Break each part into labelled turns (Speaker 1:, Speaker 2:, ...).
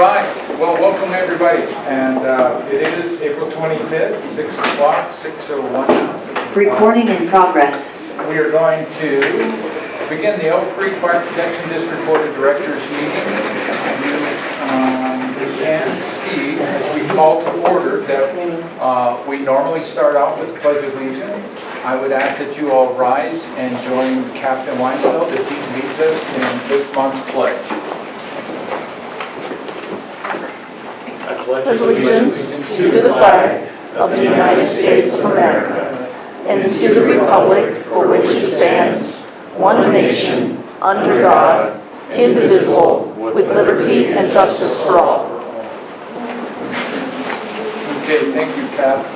Speaker 1: right, well, welcome everybody, and it is April 25th, 6 o'clock, 6:01 now.
Speaker 2: Recording in progress.
Speaker 1: We are going to begin the Elk Creek Fire Protection District Board of Directors meeting. You can see, as we call to order, that we normally start off with the Pledge of Allegiance. I would ask that you all rise and join Captain Weinfeld as he leads us in this month's pledge.
Speaker 3: Pledge allegiance to the flag of the United States of America and to the republic for which it stands, one nation, under God, indivisible, with liberty and justice for all.
Speaker 1: Okay, thank you, Cap.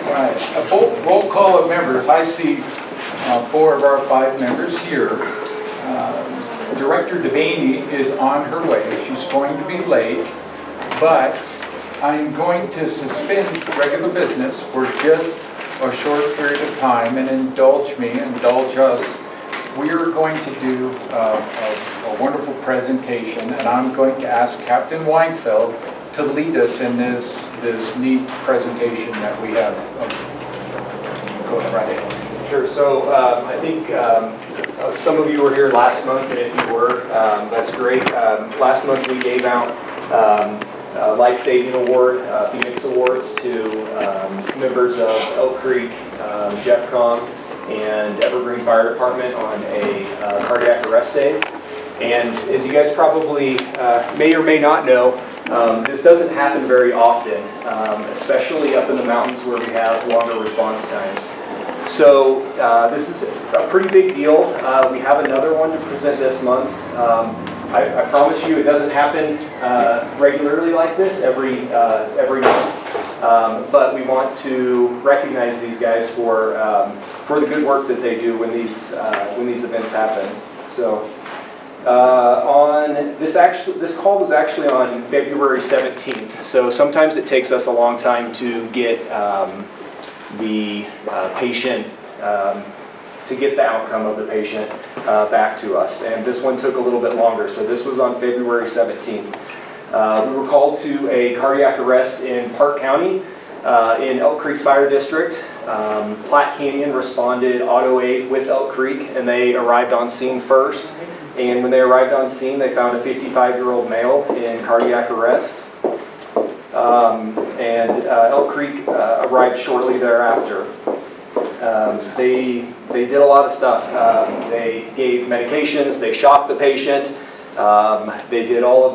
Speaker 1: All right, a roll call of members. I see 4 of our 5 members here. Director Devaney is on her way. She's going to be late, but I'm going to suspend regular business for just a short period of time and indulge us. We are going to do a wonderful presentation, and I'm going to ask Captain Weinfeld to lead us in this neat presentation that we have. Go ahead, right ahead.
Speaker 4: Sure. So I think some of you were here last month, and if you were, that's great. Last month we gave out Life Saving Award, Phoenix Awards to members of Elk Creek, Jeffcom, and Evergreen Fire Department on a cardiac arrest save. And as you guys probably may or may not know, this doesn't happen very often, especially up in the mountains where we have longer response times. So this is a pretty big deal. We have another one to present this month. I promise you it doesn't happen regularly like this every month. But we want to recognize these guys for the good work that they do when these events happen. So this call was actually on February 17th. So sometimes it takes us a long time to get the patient, to get the outcome of the patient back to us. And this one took a little bit longer. So this was on February 17th. We were called to a cardiac arrest in Park County in Elk Creek's fire district. Platte Canyon responded auto aid with Elk Creek, and they arrived on scene first. And when they arrived on scene, they found a 55-year-old male in cardiac arrest. And Elk Creek arrived shortly thereafter. They did a lot of stuff. They gave medications. They shocked the patient. They did used all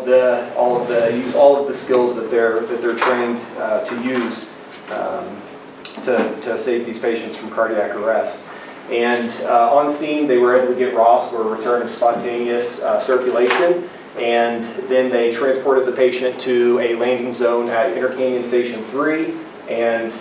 Speaker 4: of the skills that they're trained to use to save these patients from cardiac arrest. And on scene, they were able to get ROSC, or return of spontaneous circulation. And then they transported the patient to a landing zone at Intercanyon Station 3, and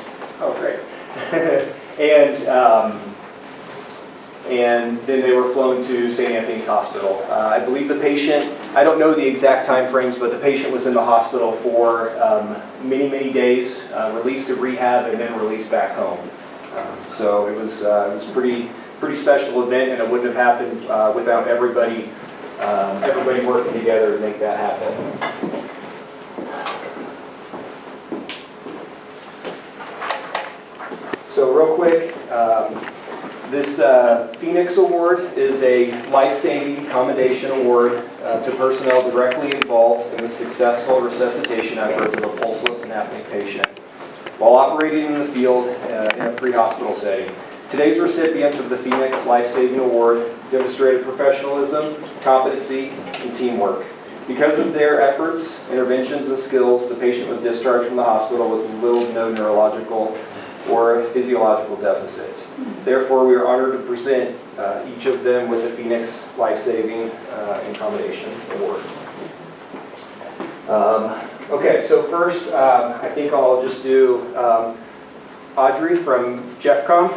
Speaker 4: and then they were flown to St. Anthony's Hospital. I believe the patient, I don't know the exact time frames, but the patient was in the hospital for many days, released to rehab, and then released back home. So it was a pretty special event, and it wouldn't have happened without everybody working together to make that happen. So real quick, this Phoenix Award is a life-saving commendation award to personnel directly involved in the successful resuscitation efforts of a pulseless and apneic patient while operating in the field in a pre-hospital setting. Today's recipients of the Phoenix Life Saving Award demonstrated professionalism, competency, and teamwork. Because of their efforts, interventions, and skills, the patient was discharged from the hospital with little to no neurological or physiological deficits. Therefore, we are honored to present each of them with the Phoenix Life Saving and Commendation Award. Okay, so first, I think I'll just do Audrey from Jeffcom.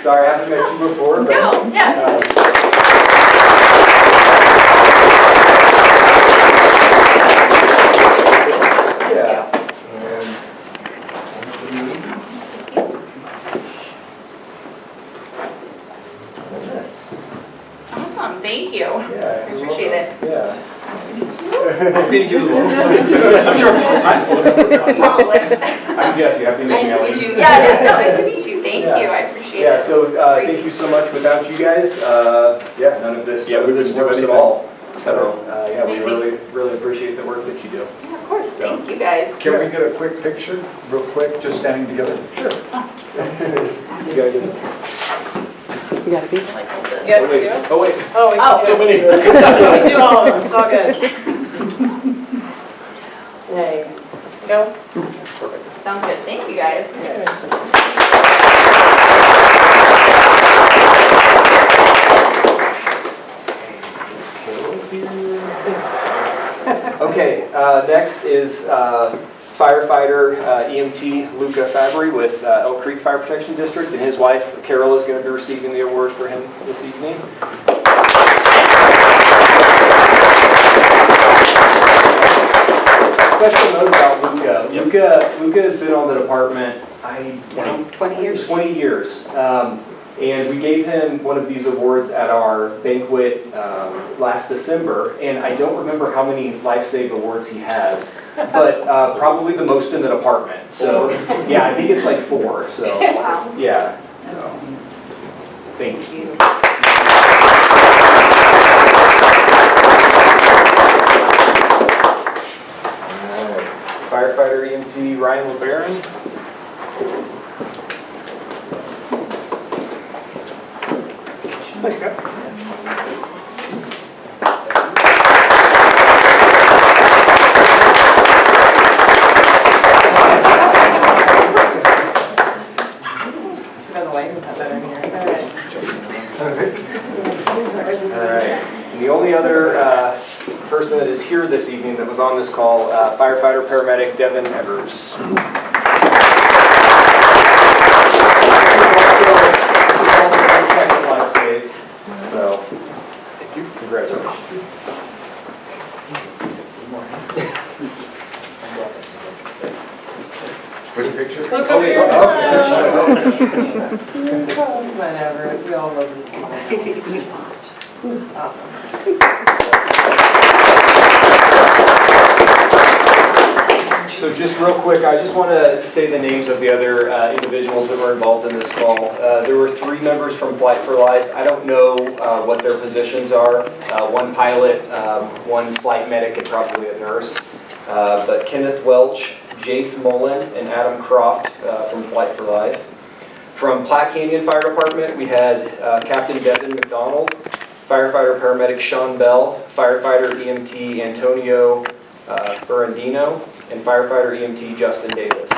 Speaker 4: Sorry, I haven't met you before. But,
Speaker 5: no, yeah. Awesome, thank you.
Speaker 4: Yeah,
Speaker 5: I appreciate it.
Speaker 4: Yeah. Nice to meet you as well. I'm sure I've told you. I'm Jesse. I've been
Speaker 2: Nice to
Speaker 4: emailing.
Speaker 2: meet you. Yeah, no, nice to meet you. Thank you. I appreciate it.
Speaker 4: Yeah, so
Speaker 2: It's crazy.
Speaker 4: thank you so much. Without you guys, none of this,
Speaker 5: Yeah, we
Speaker 4: this
Speaker 5: wouldn't do
Speaker 4: works at
Speaker 5: anything.
Speaker 4: all. So, yeah, we
Speaker 2: amazing.
Speaker 4: really appreciate the work that you do.
Speaker 2: Yeah, of course. Thank you guys.
Speaker 1: Can we get a quick picture, real quick, just standing together?
Speaker 4: Sure. You gotta get it.
Speaker 3: You gotta be.
Speaker 2: Like hold this.
Speaker 5: Yeah.
Speaker 4: Oh, wait. Oh, wait.
Speaker 5: Oh, we
Speaker 2: Oh.
Speaker 5: so many.
Speaker 2: We
Speaker 5: do all of them, it's all good. There you go.
Speaker 2: Sounds good. Thank you guys.
Speaker 4: Okay, next is firefighter EMT Luca Fabry with Elk Creek Fire Protection District, and his wife Carol is going to be receiving the award for him this evening. Special note about Luca.
Speaker 5: Yes.
Speaker 4: Luca has been on the department
Speaker 3: 20 years.
Speaker 4: 20 years. And we gave him one of these awards at our banquet last December, and I don't remember how many Life Save awards he has, but probably the most in the department. So, yeah, I think it's like 4. So,
Speaker 2: Wow.
Speaker 4: yeah. So, thank you. All right. Firefighter EMT Ryan LeBaron. Thanks, Scott.
Speaker 5: By the way, we have that in here.
Speaker 4: All right. And the only other person that is here this evening that was on this call, firefighter paramedic Devin Evers. This is also my second life save. So, thank you. Congratulations.
Speaker 1: With a picture?
Speaker 5: Look
Speaker 4: Oh,
Speaker 5: over
Speaker 4: wait,
Speaker 5: here.
Speaker 4: oh,
Speaker 5: Whatever, we all love it. Awesome.
Speaker 4: So just real quick, I just want to say the names of the other individuals that were involved in this call. There were 3 members from Flight for Life. I don't know what their positions are. One pilot, one flight medic, and probably a nurse. But Kenneth Welch, Jace Mullen, and Adam Croft from Flight for Life. From Platte Canyon Fire Department, we had Captain Devin McDonald, firefighter paramedic Sean Bell, firefighter EMT Antonio Ferrandino, and firefighter EMT Justin Davis.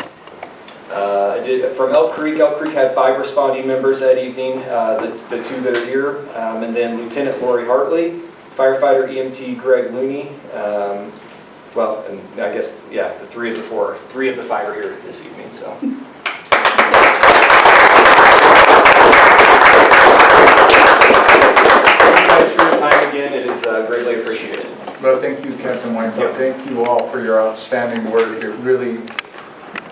Speaker 4: From Elk Creek had 5 responding members that evening, the 2 that are here, and then Lieutenant Lori Hartley, firefighter EMT Greg Looney, well, and I guess, yeah, the 3 of the 5 are here this evening, so. Thank you guys for your time again, it is greatly appreciated.
Speaker 1: Well, thank you, Captain Weintraub. Thank you all for your outstanding work. It really,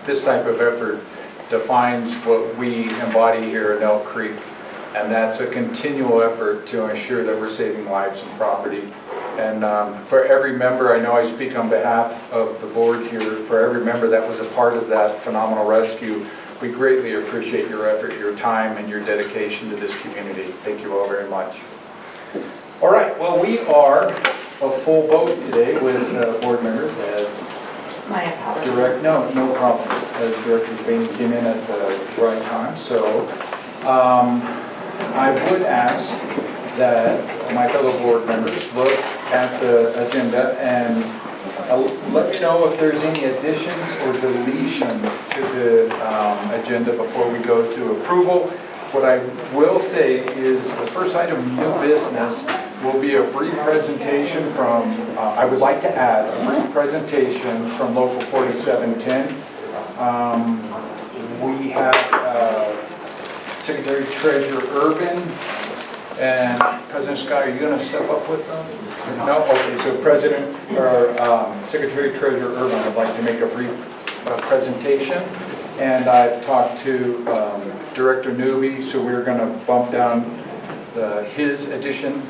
Speaker 1: this type of effort defines what we embody here in Elk Creek. And that's a continual effort to ensure that we're saving lives and property. And for every member, I know I speak on behalf of the board here, for every member that was a part of that phenomenal rescue, we greatly appreciate your effort, your time, and your dedication to this community. Thank you all very much. All right, well, we are a full boat today with board members as
Speaker 2: My apologies.
Speaker 1: no problem. As Director Bain came in at the right time, so I would ask that my fellow board members look at the agenda and let me know if there's any additions or deletions to the agenda before we go to approval. What I will say is the first item of new business will be a brief presentation from, I would like to add a brief presentation from Local 4710. We have Secretary Treasurer Urban and President Scott, are you going to step up with them? No? Okay, so President or Secretary Treasurer Urban would like to make a brief presentation. And I've talked to Director Newby, so we're going to bump down his addition.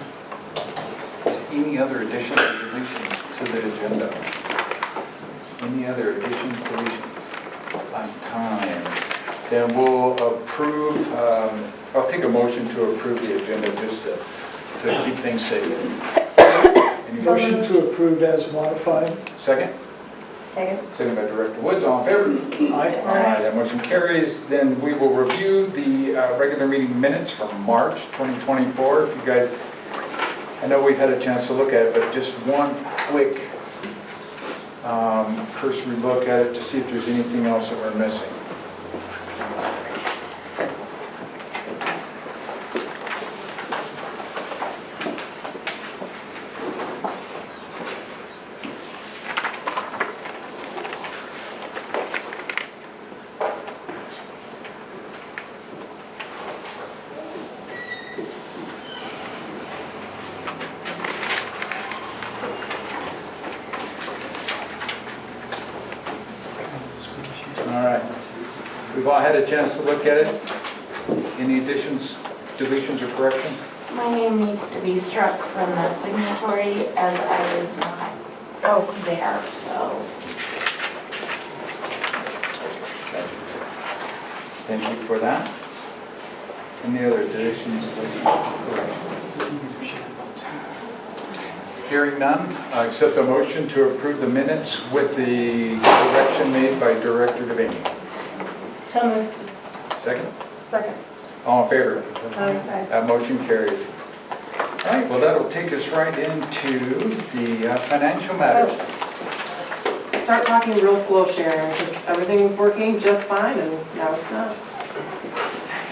Speaker 1: any other additions or deletions to the agenda? Any other additions, deletions? Last time. Then we'll approve, I'll take a motion to approve the agenda just to keep things safe. Any
Speaker 6: Motion to approve as modified.
Speaker 1: Second?
Speaker 2: Second.
Speaker 1: Second by Director Woods, all in favor?
Speaker 6: Aye.
Speaker 1: That motion carries. Then we will review the regular meeting minutes from March 2024. If you guys, I know we've had a chance to look at it, but just one quick cursory look at it to see if there's anything else that we're missing. All right. We've all had a chance to look at it. Any additions, deletions, or corrections?
Speaker 3: My name needs to be struck from the signatory as I was not there, so.
Speaker 1: Thank you for that. Any other additions, deletions, corrections? Hearing none, I accept the motion to approve the minutes with the correction made by Director Devaney.
Speaker 3: So moved.
Speaker 1: Second?
Speaker 3: Second.
Speaker 1: All in favor?
Speaker 3: Aye.
Speaker 1: That motion carries. All right, well, that'll take us right into the financial matters.
Speaker 5: Start talking real slow, Sharon, because everything's working just fine and now it's not.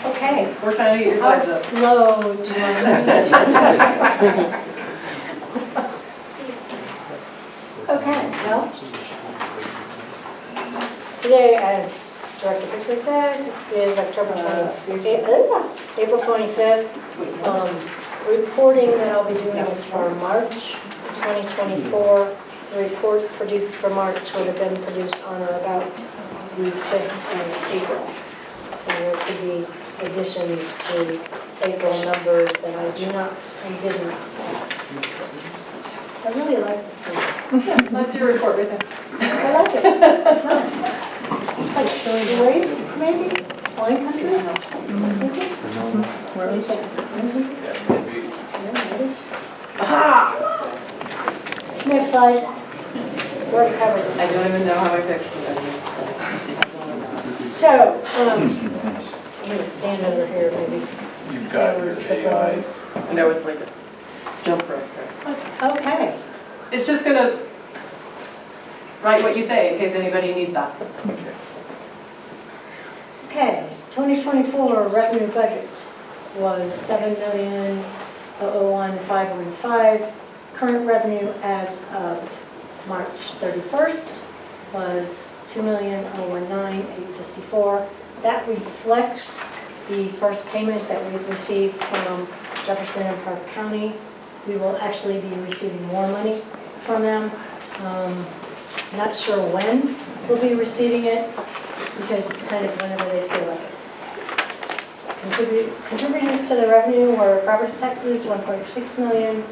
Speaker 3: Okay.
Speaker 5: We're trying to get your
Speaker 3: How
Speaker 5: sides up.
Speaker 3: slow do I need to Okay, well, today, as Director Fixer said, is October 25th, April 25th. Reporting that I'll be doing is for March 2024. The report produced for March would have been produced on or about the 5th of April. So there could be additions to April numbers that I didn't. I really like the scene.
Speaker 5: That's your report right there.
Speaker 3: I like it. It's nice. It's like showing waves, maybe? Wine country? Where is it? Aha! Next slide. We already covered this.
Speaker 5: I don't even know how I picked it.
Speaker 3: So, I'm going to stand over here, maybe.
Speaker 1: You've got your AI.
Speaker 5: I know it's like a jump rope.
Speaker 3: Okay.
Speaker 5: It's just gonna write what you say in case anybody needs that.
Speaker 3: Okay, 2024 revenue budget was $7,001,515. Current revenue as of March 31st was $2,019,854. That reflects the first payment that we've received from Jefferson and Park County. We will actually be receiving more money from them. Not sure when we'll be receiving it, because it's kind of whenever they feel like it. Contributors to the revenue were property taxes, 1.6 million,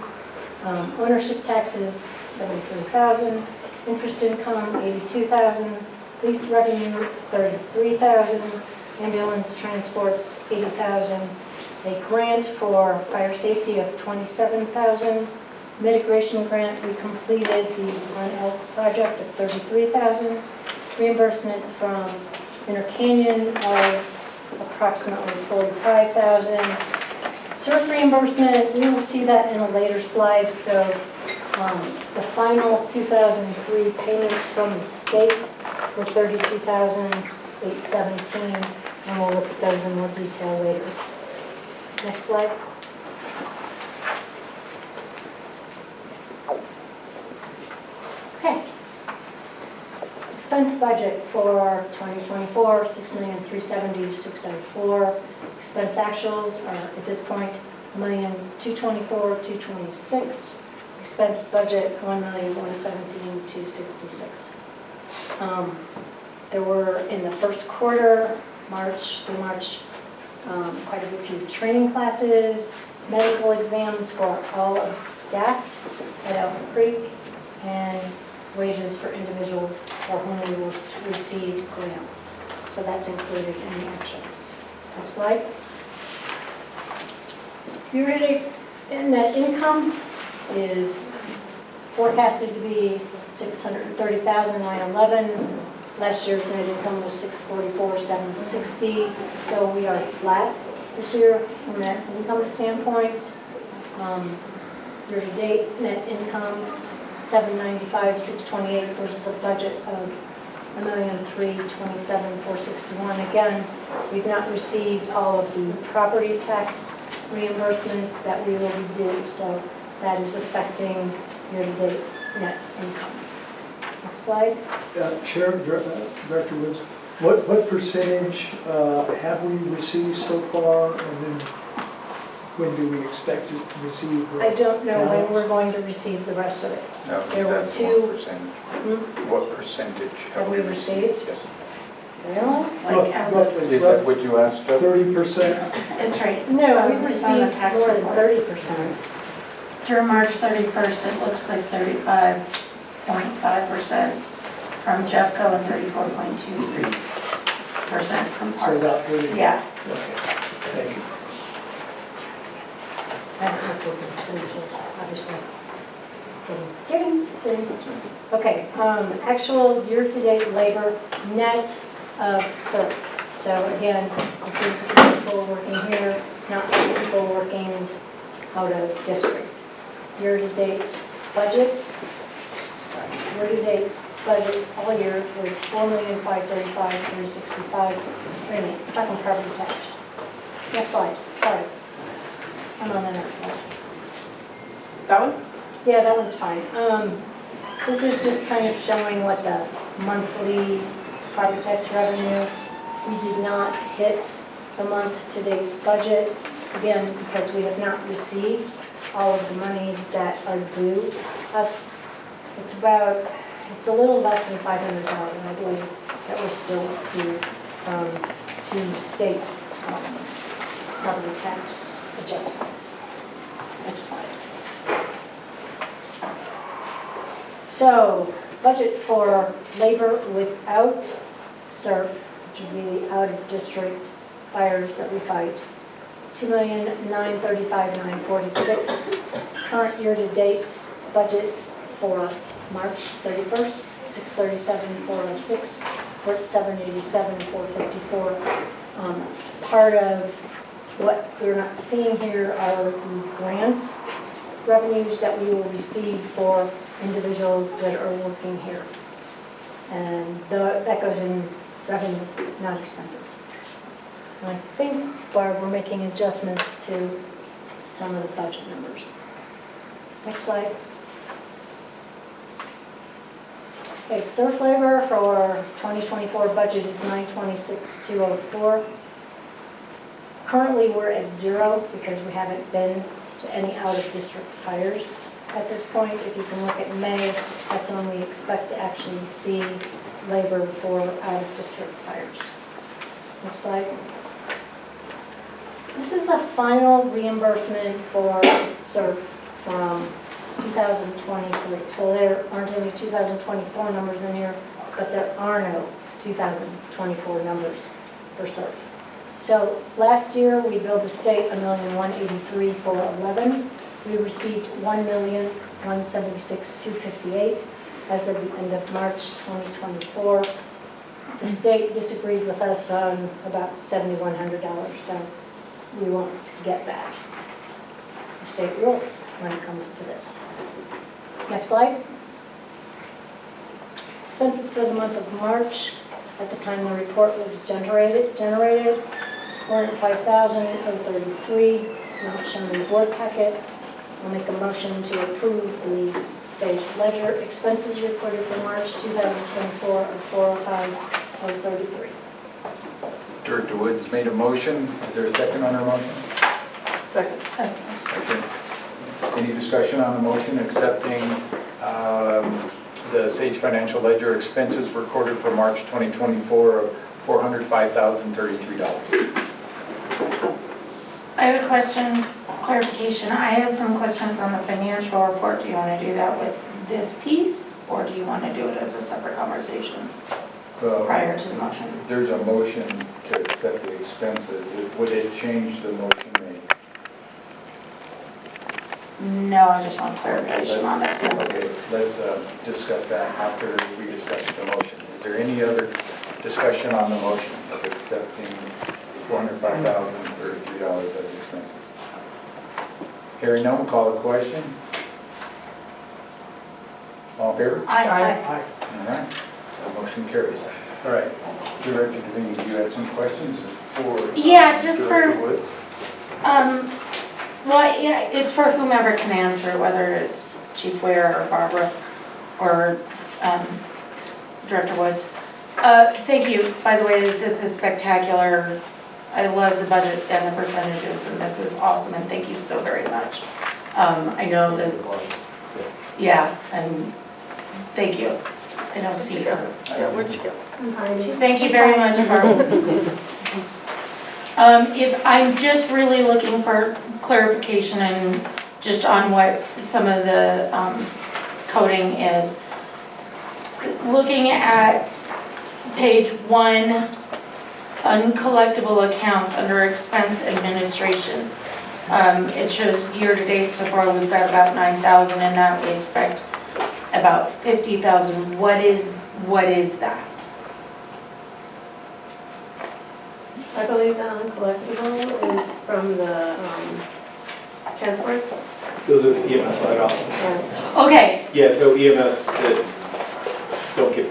Speaker 3: ownership taxes, 73,000, interest income, 82,000, lease revenue, 33,000, ambulance transports, 80,000, a grant for fire safety of 27,000, mitigation grant, we completed the One Elk project of 33,000, reimbursement from Inner Canyon of approximately 45,000. CERF reimbursement, we will see that in a later slide. So the final 2003 payments from the state were 32,817, and we'll look at those in more detail later. Next slide. Okay. Expense budget for 2024, $6,370,604. Expense actuals are at this point $1,224,226. Expense budget $1,117,266. There were in the first quarter, March, quite a few training classes
Speaker 7: medical exams for all of staff at Elm Creek, and wages for individuals for whom we will receive grants. So that's included in the actions. Next slide. Year-to-date net income is forecasted to be $630,911. Last year's net income was $644,760. So we are flat this year from a net income standpoint. Year-to-date net income $795,628 versus a budget of $1,327,461. Again, we've not received all of the property tax reimbursements that we will be due, so that is affecting year-to-date net income. Next slide.
Speaker 6: Chair, Director Woods, what percentage have we received so far? And then when do we expect to receive the
Speaker 7: I don't know when
Speaker 6: balance?
Speaker 7: we're going to receive the rest of it.
Speaker 1: No,
Speaker 7: There were
Speaker 1: that's
Speaker 7: two-
Speaker 1: 1%. What percentage
Speaker 7: Have we received?
Speaker 1: Yes.
Speaker 7: Really?
Speaker 5: Like as of,
Speaker 1: Is that what you asked for?
Speaker 6: 30%?
Speaker 8: It's right.
Speaker 7: No, we've
Speaker 8: It's on the
Speaker 7: received
Speaker 8: tax
Speaker 7: more than
Speaker 8: report.
Speaker 7: 30%.
Speaker 8: Through March 31st, it looks like 35.5% from Jeffco and 34.23% from
Speaker 6: So
Speaker 8: Park.
Speaker 6: about 30?
Speaker 8: Yeah.
Speaker 6: Okay, thank you.
Speaker 7: I haven't looked at the financials, obviously. Getting. Okay, actual year-to-date labor net of CERF. So again, this is people working here, not people working out of district. Year-to-date budget, year-to-date budget all year was $4,535,365. Wait a minute, talking property tax. Next slide, sorry. I'm on the next slide.
Speaker 5: that one?
Speaker 7: Yeah, that one's fine. This is just kind of showing what the monthly property tax revenue. We did not hit the month-to-date budget, again, because we have not received all of the monies that are due us. It's a little less than 500,000, I believe, that we're still due to state property tax adjustments. Next slide. So, budget for labor without CERF, which would be the out-of-district fires that we fight, $2,935,946. Current year-to-date budget for March 31st, $637,406. We're at $787,454. Part of what we're not seeing here are the grant revenues that we will receive for individuals that are working here. And that goes in revenue, not expenses. And I think, Barb, we're making adjustments to some of the budget numbers. Next slide. Okay, surf labor for 2024 budget is $926,204. Currently, we're at zero because we haven't been to any out-of-district fires at this point. If you can look at May, that's when we expect to actually see labor for out-of-district fires. Next slide. This is the final reimbursement for SURF from 2023. So there aren't any 2024 numbers in here, but there are no 2024 numbers for SURF. So last year, we billed the state $1,183,000 for 11. We received $1,176,258 as of the end of March 2024. The state disagreed with us on about $7,100, so we won't get that. The state rules when it comes to this. Next slide. Expenses for the month of March, at the time the report was generated, $405,033. It's not shown in the board packet. I'll make a motion to approve the Sage Ledger expenses reported for March 2024 of $405,033.
Speaker 1: Director Woods made a motion. Is there a second on her motion?
Speaker 5: Second.
Speaker 1: Second. Any discussion on the motion accepting the Sage Financial Ledger expenses recorded for March 2024 of $405,033?
Speaker 8: I have a question. clarification, I have some questions on the financial report. Do you want to do that with this piece, or do you want to do it as a separate conversation
Speaker 1: Well,
Speaker 8: prior to the motion?
Speaker 1: there's a motion to accept the expenses. Would it change the motion made?
Speaker 8: No, I just want clarification on expenses.
Speaker 1: Okay, let's discuss that after we discuss the motion. Is there any other discussion on the motion of accepting $405,033 as expenses? Hearing none, call the question. All in favor?
Speaker 8: Aye.
Speaker 6: Aye.
Speaker 1: All right, the motion carries. All right, Director Devine, do you have some questions for?
Speaker 8: Yeah, just
Speaker 1: Director
Speaker 8: for-
Speaker 1: Woods?
Speaker 8: Well, yeah, it's for whomever can answer, whether it's Chief Ware or Barbara or Director Woods. Thank you, by the way, this is spectacular. I love the budget and the percentages, and this is awesome, and thank you so very much. I know that, yeah, and thank you. I don't see her.
Speaker 2: Yeah, where'd you go?
Speaker 8: Thank you very much, Barbara. If I'm just really looking for clarification and just on what some of the coding is. Looking at page 1, uncollectible accounts under expense administration. It shows year-to-date so far we've got about 9,000 in that. We expect about 50,000. What is that?
Speaker 9: I believe the uncollectible is from the transports.
Speaker 10: Those are the EMS write-offs.
Speaker 8: Okay,
Speaker 10: Yeah, so EMS that don't get,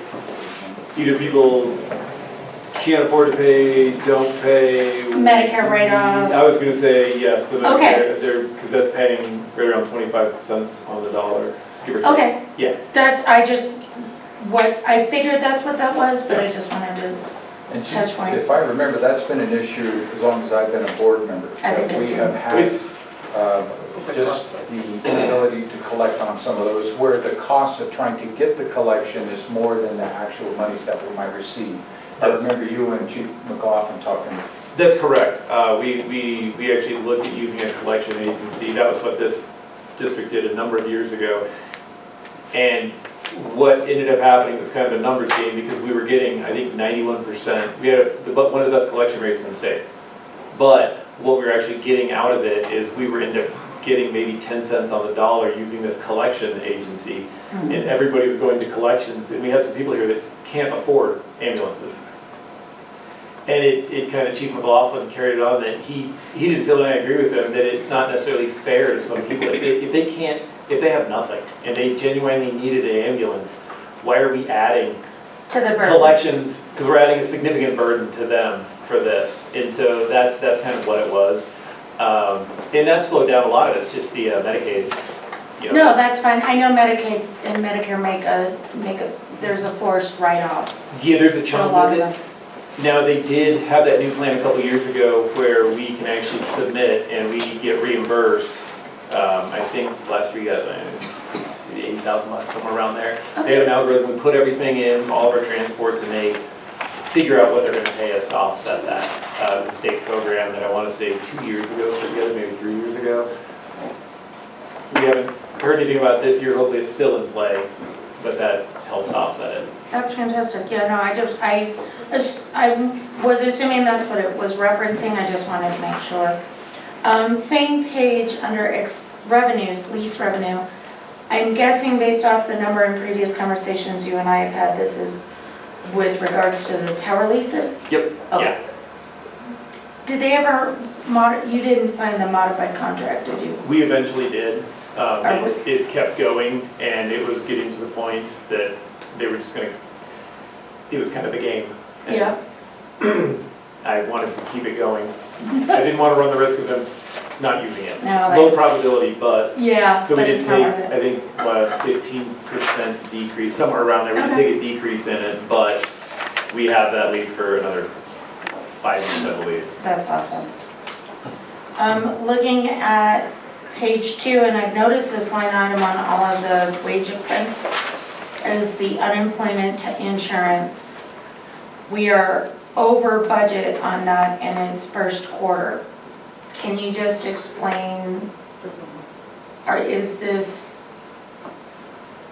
Speaker 10: either people can't afford to pay, don't pay.
Speaker 8: Medicare write-off.
Speaker 10: I was gonna say, yes, the
Speaker 8: Okay.
Speaker 10: Medicare, because that's paying right around 25 cents on the dollar, give or take.
Speaker 8: Okay.
Speaker 10: Yeah.
Speaker 8: I figured that's what that was, but I just wanted to,
Speaker 1: And
Speaker 8: touch point.
Speaker 1: if I remember, that's been an issue as long as I've been a board member.
Speaker 8: I think
Speaker 1: that we
Speaker 8: it's-
Speaker 1: have had
Speaker 10: It's-
Speaker 1: just the ability to collect on some of those, where the cost of trying to get the collection is more than the actual monies that we might receive. I
Speaker 10: That's-
Speaker 1: remember you and Chief McLaughlin talking.
Speaker 10: That's correct. We actually looked at using a collection agency. That was what this district did a number of years ago. And what ended up happening was kind of a numbers game, because we were getting, I think, 91%. We had one of the best collection rates in the state. But what we were actually getting out of it is we were ended up getting maybe 10 cents on the dollar using this collection agency. And everybody was going to collections, and we have some people here that can't afford ambulances. And it kind of, Chief McLaughlin carried it on that he didn't feel, and I agree with him, that it's not necessarily fair to some people. If they have nothing and they genuinely needed an ambulance, why are we adding
Speaker 8: to the burden.
Speaker 10: collections? Because we're adding a significant burden to them for this. And so that's kind of what it was. And that slowed down a lot of it, it's just the Medicaid. You know.
Speaker 8: No, that's fine. I know Medicaid and Medicare there's a forced write-off
Speaker 10: Yeah, there's a
Speaker 8: for a
Speaker 10: chunk
Speaker 8: lot
Speaker 10: of
Speaker 8: of
Speaker 10: it.
Speaker 8: them.
Speaker 10: Now, they did have that new plan a couple years ago where we can actually submit and we get reimbursed. I think last year we got 80,000 bucks, somewhere around there. They have an algorithm, we put everything in, all of our transports, and they figure out what they're gonna pay us to offset that. It was a state program that I wanna say 2 years ago, together, maybe 3 years ago. We haven't heard anything about this year, hopefully it's still in play, but that helps offset it.
Speaker 8: That's fantastic. Yeah, no, I was assuming that's what it was referencing. I just wanted to make sure. Same page under revenues, lease revenue. I'm guessing based off the number of previous conversations you and I have had, this is with regards to the tower leases?
Speaker 10: Yep,
Speaker 8: Okay.
Speaker 10: yeah.
Speaker 8: Did they ever, you didn't sign the modified contract, did you?
Speaker 10: We eventually did.
Speaker 8: Are we-
Speaker 10: It kept going, and it was getting to the point that they were just gonna, it was kind of a game. And
Speaker 8: Yeah.
Speaker 10: I wanted to keep it going. I didn't want to run the risk of them not using it.
Speaker 8: No,
Speaker 10: Low probability, but,
Speaker 8: Yeah,
Speaker 10: so we
Speaker 8: but
Speaker 10: did
Speaker 8: it's
Speaker 10: take,
Speaker 8: not worth it.
Speaker 10: I think, what, a 15% decrease, somewhere around there. We did
Speaker 8: Okay.
Speaker 10: take a decrease in it, but we have that lease for another 5 years, I believe.
Speaker 8: That's awesome. Looking at page 2, and I've noticed this line item on all of the wage expense, is the unemployment insurance. We are over budget on that in its first quarter. can you just explain, or is this,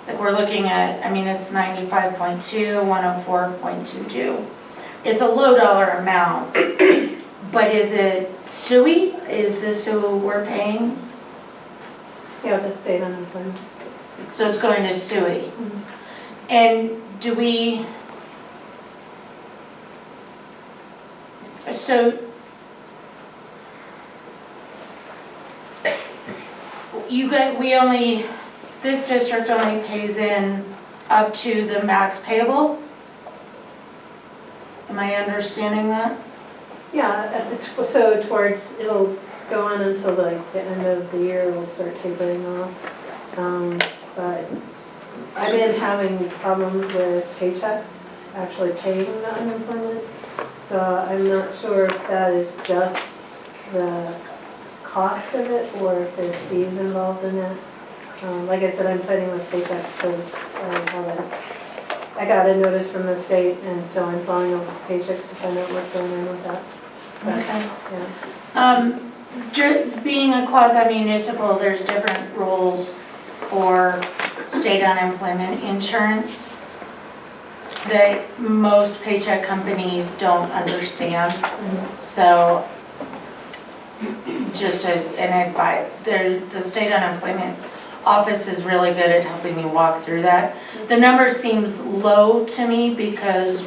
Speaker 8: like we're looking at, I mean, it's 95.2, 104.22. It's a low dollar amount, but is it SUI? Is this who we're paying?
Speaker 9: Yeah, the state unemployment.
Speaker 8: So it's going to SUI. And do we, so this district only pays in up to the max payable? Am I understanding that?
Speaker 9: Yeah, so towards, it'll go on until like the end of the year, we'll start tapering off. But I've been having problems with paychecks, actually paying the unemployment. So I'm not sure if that is just the cost of it or if there's fees involved in it. Like I said, I'm fighting with paychecks because I got a notice from the state, and so I'm following up with paychecks to find out what's going on with that. But, yeah.
Speaker 8: Being a quasi-municipal, there's different rules for state unemployment insurance that most paycheck companies don't understand. So just an advice, the state unemployment office is really good at helping you walk through that. The number seems low to me because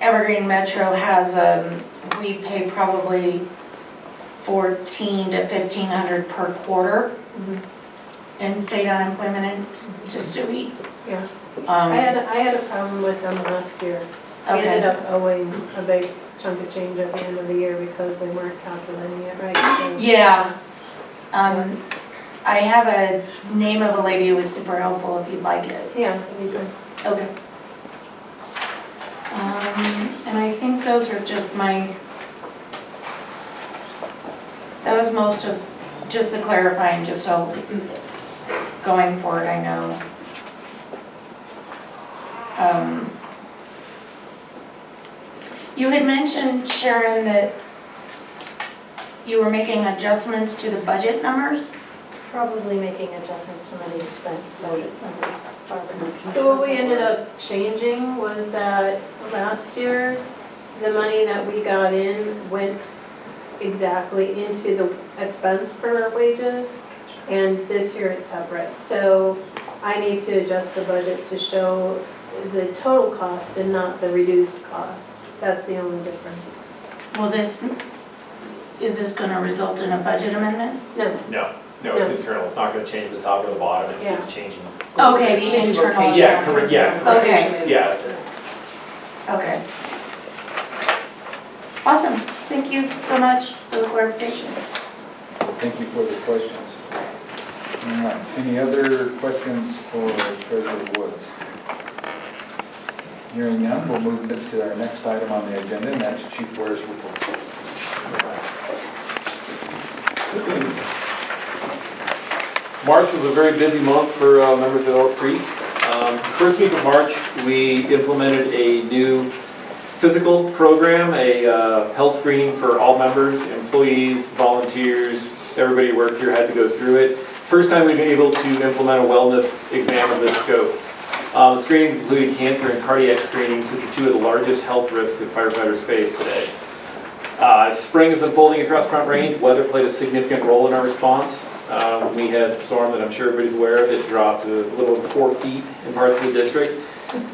Speaker 8: Evergreen Metro has, we pay probably $1,400 to $1,500 per quarter in state unemployment and to SUI.
Speaker 9: Yeah. I had a problem with them last year. We ended up owing a big chunk of change at the end of the year because they weren't calculating it right. So.
Speaker 8: Yeah. I have a name of a lady who was super helpful if you'd like it.
Speaker 9: Yeah, you do.
Speaker 8: Okay. And I think those are just that was most of just the clarifying, just so going forward I know. You had mentioned, Sharon, that you were making adjustments to the budget numbers?
Speaker 7: Probably making adjustments to the expense budget numbers.
Speaker 9: So what we ended up changing was that last year, the money that we got in went exactly into the expense for wages, and this year it's separate. So I need to adjust the budget to show the total cost and not the reduced cost. That's the only difference.
Speaker 8: Well, is this going to result in a budget amendment?
Speaker 9: No.
Speaker 10: No, it's internal, it's not gonna change the top or the bottom, it's just changing.
Speaker 8: Okay, the internal.
Speaker 10: Yeah, correct, yeah.
Speaker 8: Okay.
Speaker 10: Yeah.
Speaker 8: Okay. Awesome. Thank you so much for the clarification.
Speaker 1: Thank you for the questions. All right, any other questions for Treasurer Woods? Hearing none, we'll move to our next item on the agenda, and that's Chief Ware's report.
Speaker 10: March was a very busy month for members of Elk Creek. First week of March, we implemented a new physical program, a health screening for all members, employees, volunteers, everybody who works here had to go through it. First time we've been able to implement a wellness exam of this scope. The screenings included cancer and cardiac screenings, which are two of the largest health risks that firefighters face today. Spring is unfolding across Front Range. Weather played a significant role in our response. We had a storm that I'm sure everybody's aware of. It dropped a little over 4 feet in parts of the district.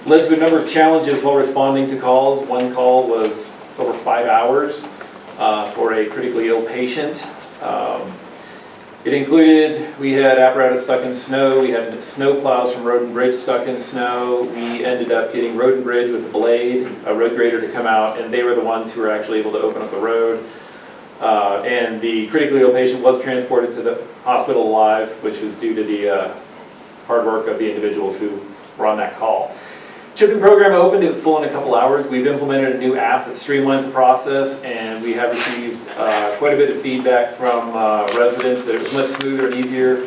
Speaker 10: Led to a number of challenges while responding to calls. One call was over 5 hours for a critically ill patient. It included, we had apparatus stuck in snow, we had snow plows from Road and Bridge stuck in snow. We ended up getting Road and Bridge with a blade, a road grader to come out, and they were the ones who were actually able to open up the road. And the critically ill patient was transported to the hospital alive, which was due to the hard work of the individuals who were on that call. Chipping program opened, it was full in a couple hours. We've implemented a new app that streamlines the process, and we have received quite a bit of feedback from residents that it was much smoother and easier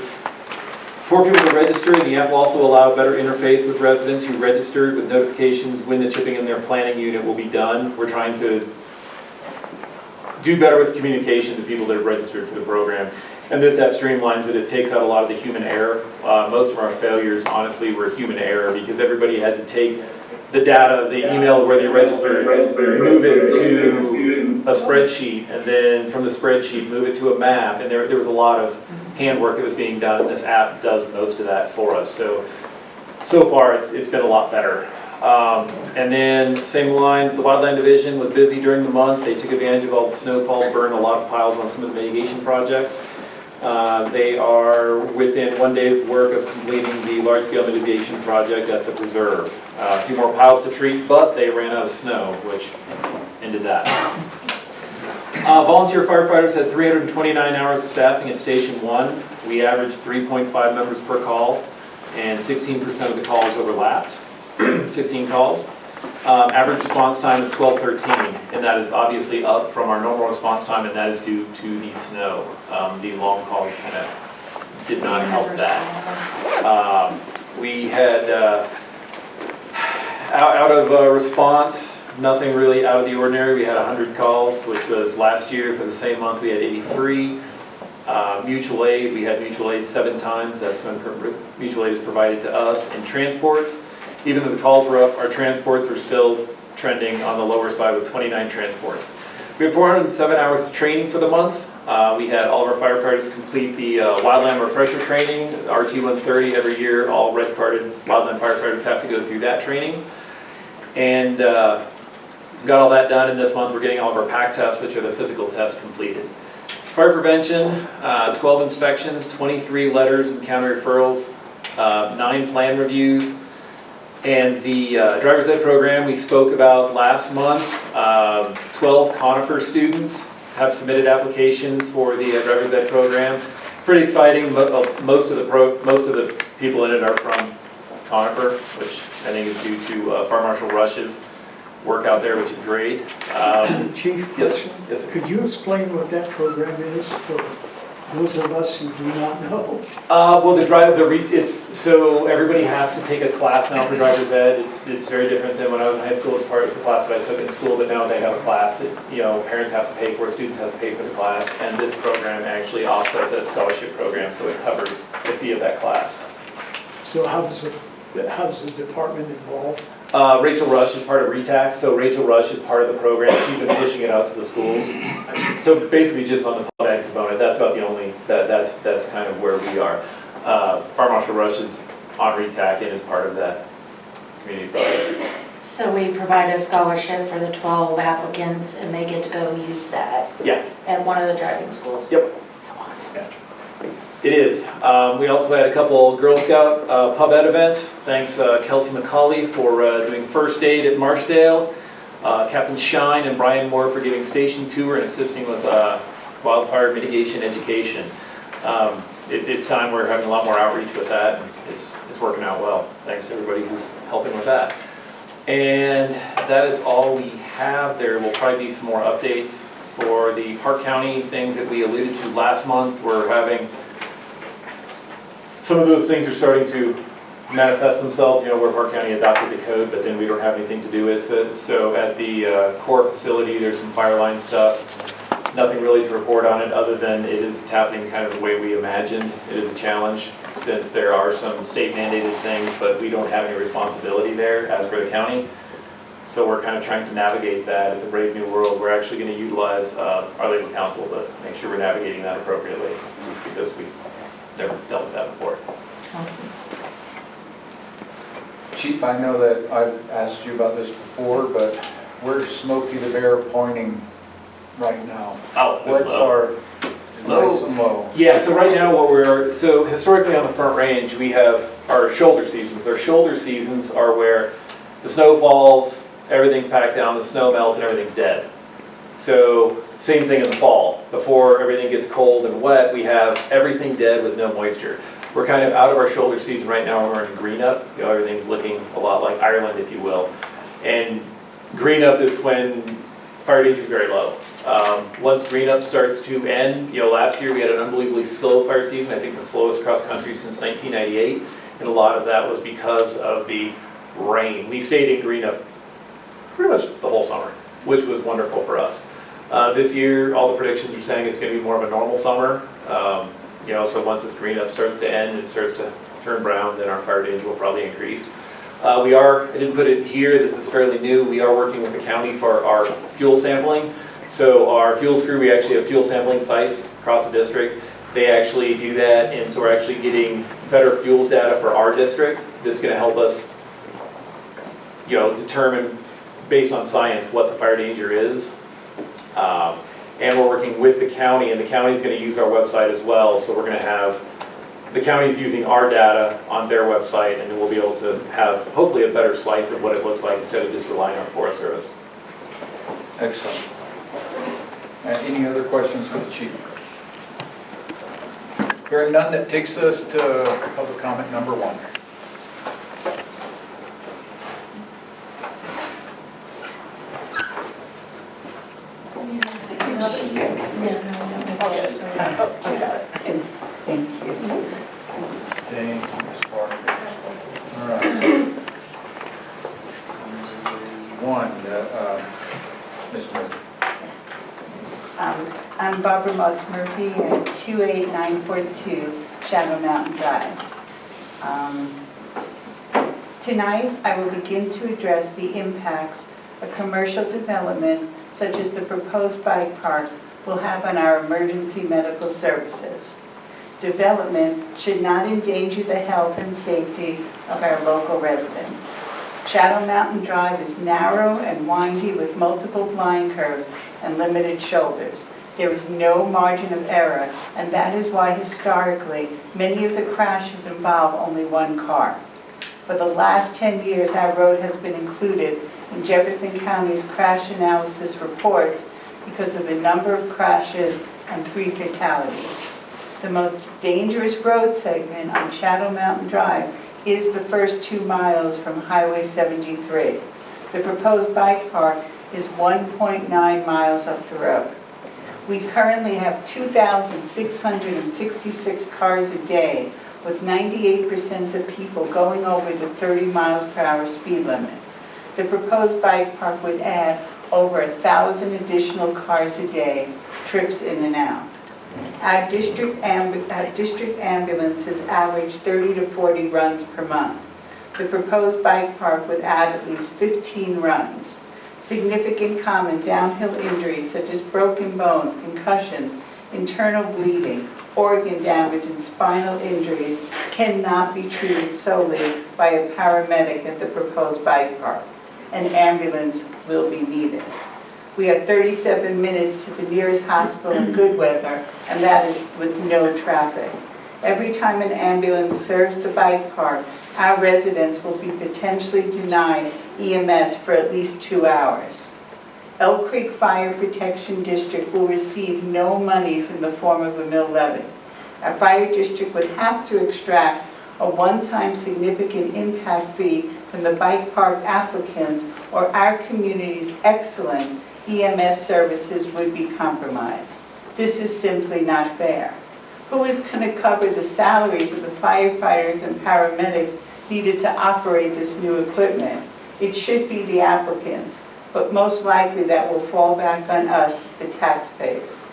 Speaker 10: for people to register. And the app will also allow a better interface with residents who registered with notifications when the chipping in their planning unit will be done. We're trying to do better with communication to people that have registered for the program. And this app streamlines it. It takes out a lot of the human error. Most of our failures, honestly, were human error because everybody had to take the data, the email where they registered, move it to a spreadsheet, and then from the spreadsheet, move it to a map. And there was a lot of handwork that was being done, and this app does most of that for us. So far, it's been a lot better. And then, same lines, the Wildland Division was busy during the month. They took advantage of all the snowfall, burned a lot of piles on some of the mitigation projects. They are within 1 day's work of completing the large-scale mitigation project at the preserve. A few more piles to treat, but they ran out of snow, which ended that. Volunteer firefighters had 329 hours of staffing at Station 1. We averaged 3.5 members per call, and 16% of the calls overlapped. 15 calls. Average response time is 12:13, and that is obviously up from our normal response time, and that is due to the snow. The long call kind of did not help that. We had, out of response, nothing really out of the ordinary. We had 100 calls, which was last year. For the same month, we had 83. Mutual aid, we had mutual aid 7 times. That's when mutual aid is provided to us. And transports, even though the calls were up, our transports are still trending on the lower side with 29 transports. We had 407 hours of training for the month. We had all of our firefighters complete the wildland refresher training, RT-130 every year. All red carded wildland firefighters have to go through that training. And got all that done, and this month we're getting all of our PAC tests, which are the physical tests, completed. Fire prevention, 12 inspections, 23 letters and county referrals, 9 plan reviews. And the driver's ed program we spoke about last month, 12 Conifer students have submitted applications for the driver's ed program. It's pretty exciting. Most of the people in it are from Conifer, which I think is due to Fire Marshal Rush's work out there, which is great.
Speaker 6: Chief,
Speaker 10: Yes, yes, sir.
Speaker 6: could you explain what that program is for those of us who do not know?
Speaker 10: Well, so everybody has to take a class now for driver's ed. It's very different than when I was in high school. It's the class that I took in school, but now they have a class that, parents have to pay for, students have to pay for the class, and this program actually offsets that scholarship program, so it covers the fee of that class.
Speaker 6: So how does the department involve?
Speaker 10: Rachel Rush is part of RETAC, so Rachel Rush is part of the program. She's been pushing it out to the schools. So basically just on the pub ed component, that's about the only, that's kind of where we are. Fire Marshal Rush is on RETAC and is part of that community project.
Speaker 8: So we provide a scholarship for the 12 applicants, and they get to go use that
Speaker 10: Yeah.
Speaker 8: at one of the driving schools?
Speaker 10: Yep.
Speaker 8: That's awesome.
Speaker 10: Yeah. It is. We also had a couple Girl Scout pub ed events. Thanks Kelsey McCauley for doing first aid at Marchdale. Captain Shine and Brian Moore for giving station tour and assisting with wildfire mitigation education. It's time we're having a lot more outreach with that, and it's working out well. Thanks to everybody who's helping with that. And that is all we have. There will probably be some more updates for the Park County things that we alluded to last month. We're having some of those things are starting to manifest themselves, where Park County adopted the code, but then we don't have anything to do with it. So at the core facility, there's some fire line stuff. Nothing really to report on it other than it is happening kind of the way we imagined. It is a challenge since there are some state mandated things, but we don't have any responsibility there as for the county. So we're kind of trying to navigate that. It's a brave new world. We're actually going to utilize our legal counsel to make sure we're navigating that appropriately, just because we never dealt with that before.
Speaker 8: Awesome.
Speaker 1: Chief, I know that I've asked you about this before, but where's Smokey the Bear pointing right now?
Speaker 10: Oh,
Speaker 1: What's our nice and low?
Speaker 10: Yeah, so right now so historically on the Front Range, we have our shoulder seasons. Our shoulder seasons are where the snow falls, everything's packed down, the snow melts, and everything's dead. So same thing in the fall. Before everything gets cold and wet, we have everything dead with no moisture. We're kind of out of our shoulder season right now. We're in green up. Everything's looking a lot like Ireland, if you will. And green up is when fire danger is very low. Once green up starts to end, last year we had an unbelievably slow fire season. I think the slowest cross country since 1998. And a lot of that was because of the rain. We stayed in green up pretty much the whole summer, which was wonderful for us. This year, all the predictions are saying it's going to be more of a normal summer. So once it's green up starts to end, it starts to turn brown, then our fire danger will probably increase. I didn't put it here, this is fairly new, we are working with the county for our fuel sampling. So our fuels crew, we actually have fuel sampling sites across the district. They actually do that, and so we're actually getting better fuels data for our district that's going to help us, determine based on science what the fire danger is. And we're working with the county, and the county is going to use our website as well. So we're going to have the county's using our data on their website, and then we'll be able to have hopefully a better slice of what it looks like instead of just relying on Forest Service.
Speaker 1: Excellent. Any other questions for the chief? Hearing none, that takes us to public comment number 1.
Speaker 3: Thank you.
Speaker 1: Thank you, Ms. Parker. All right. Ms. Murphy.
Speaker 11: I'm Barbara Moss Murphy at 28942 Shadow Mountain Drive. Tonight, I will begin to address the impacts a commercial development such as the proposed bike park will have on our emergency medical services. Development should not endanger the health and safety of our local residents. Shadow Mountain Drive is narrow and windy with multiple blind curves and limited shoulders. There is no margin of error, and that is why historically many of the crashes involve only one car. For the last 10 years, our road has been included in Jefferson County's crash analysis report because of the number of crashes and 3 fatalities. The most dangerous road segment on Shadow Mountain Drive is the first 2 miles from Highway 73. The proposed bike park is 1.9 miles up the road. We currently have 2,666 cars a day, with 98% of people going over the 30 miles per hour speed limit. The proposed bike park would add over 1,000 additional cars a day, trips in and out. Our district ambulances average 30 to 40 runs per month. The proposed bike park would add at least 15 runs. Significant common downhill injuries such as broken bones, concussions, internal bleeding, organ damage, and spinal injuries cannot be treated solely by a paramedic at the proposed bike park. An ambulance will be needed. We have 37 minutes to the nearest hospital in good weather, and that is with no traffic. Every time an ambulance serves the bike park, our residents will be potentially denied EMS for at least 2 hours. Elk Creek Fire Protection District will receive no monies in the form of a mill levy. Our fire district would have to extract a one-time significant impact fee from the bike park applicants, or our community's excellent EMS services would be compromised. This is simply not fair. Who is going to cover the salaries of the firefighters and paramedics needed to operate this new equipment? It should be the applicants, but most likely that will fall back on us, the taxpayers.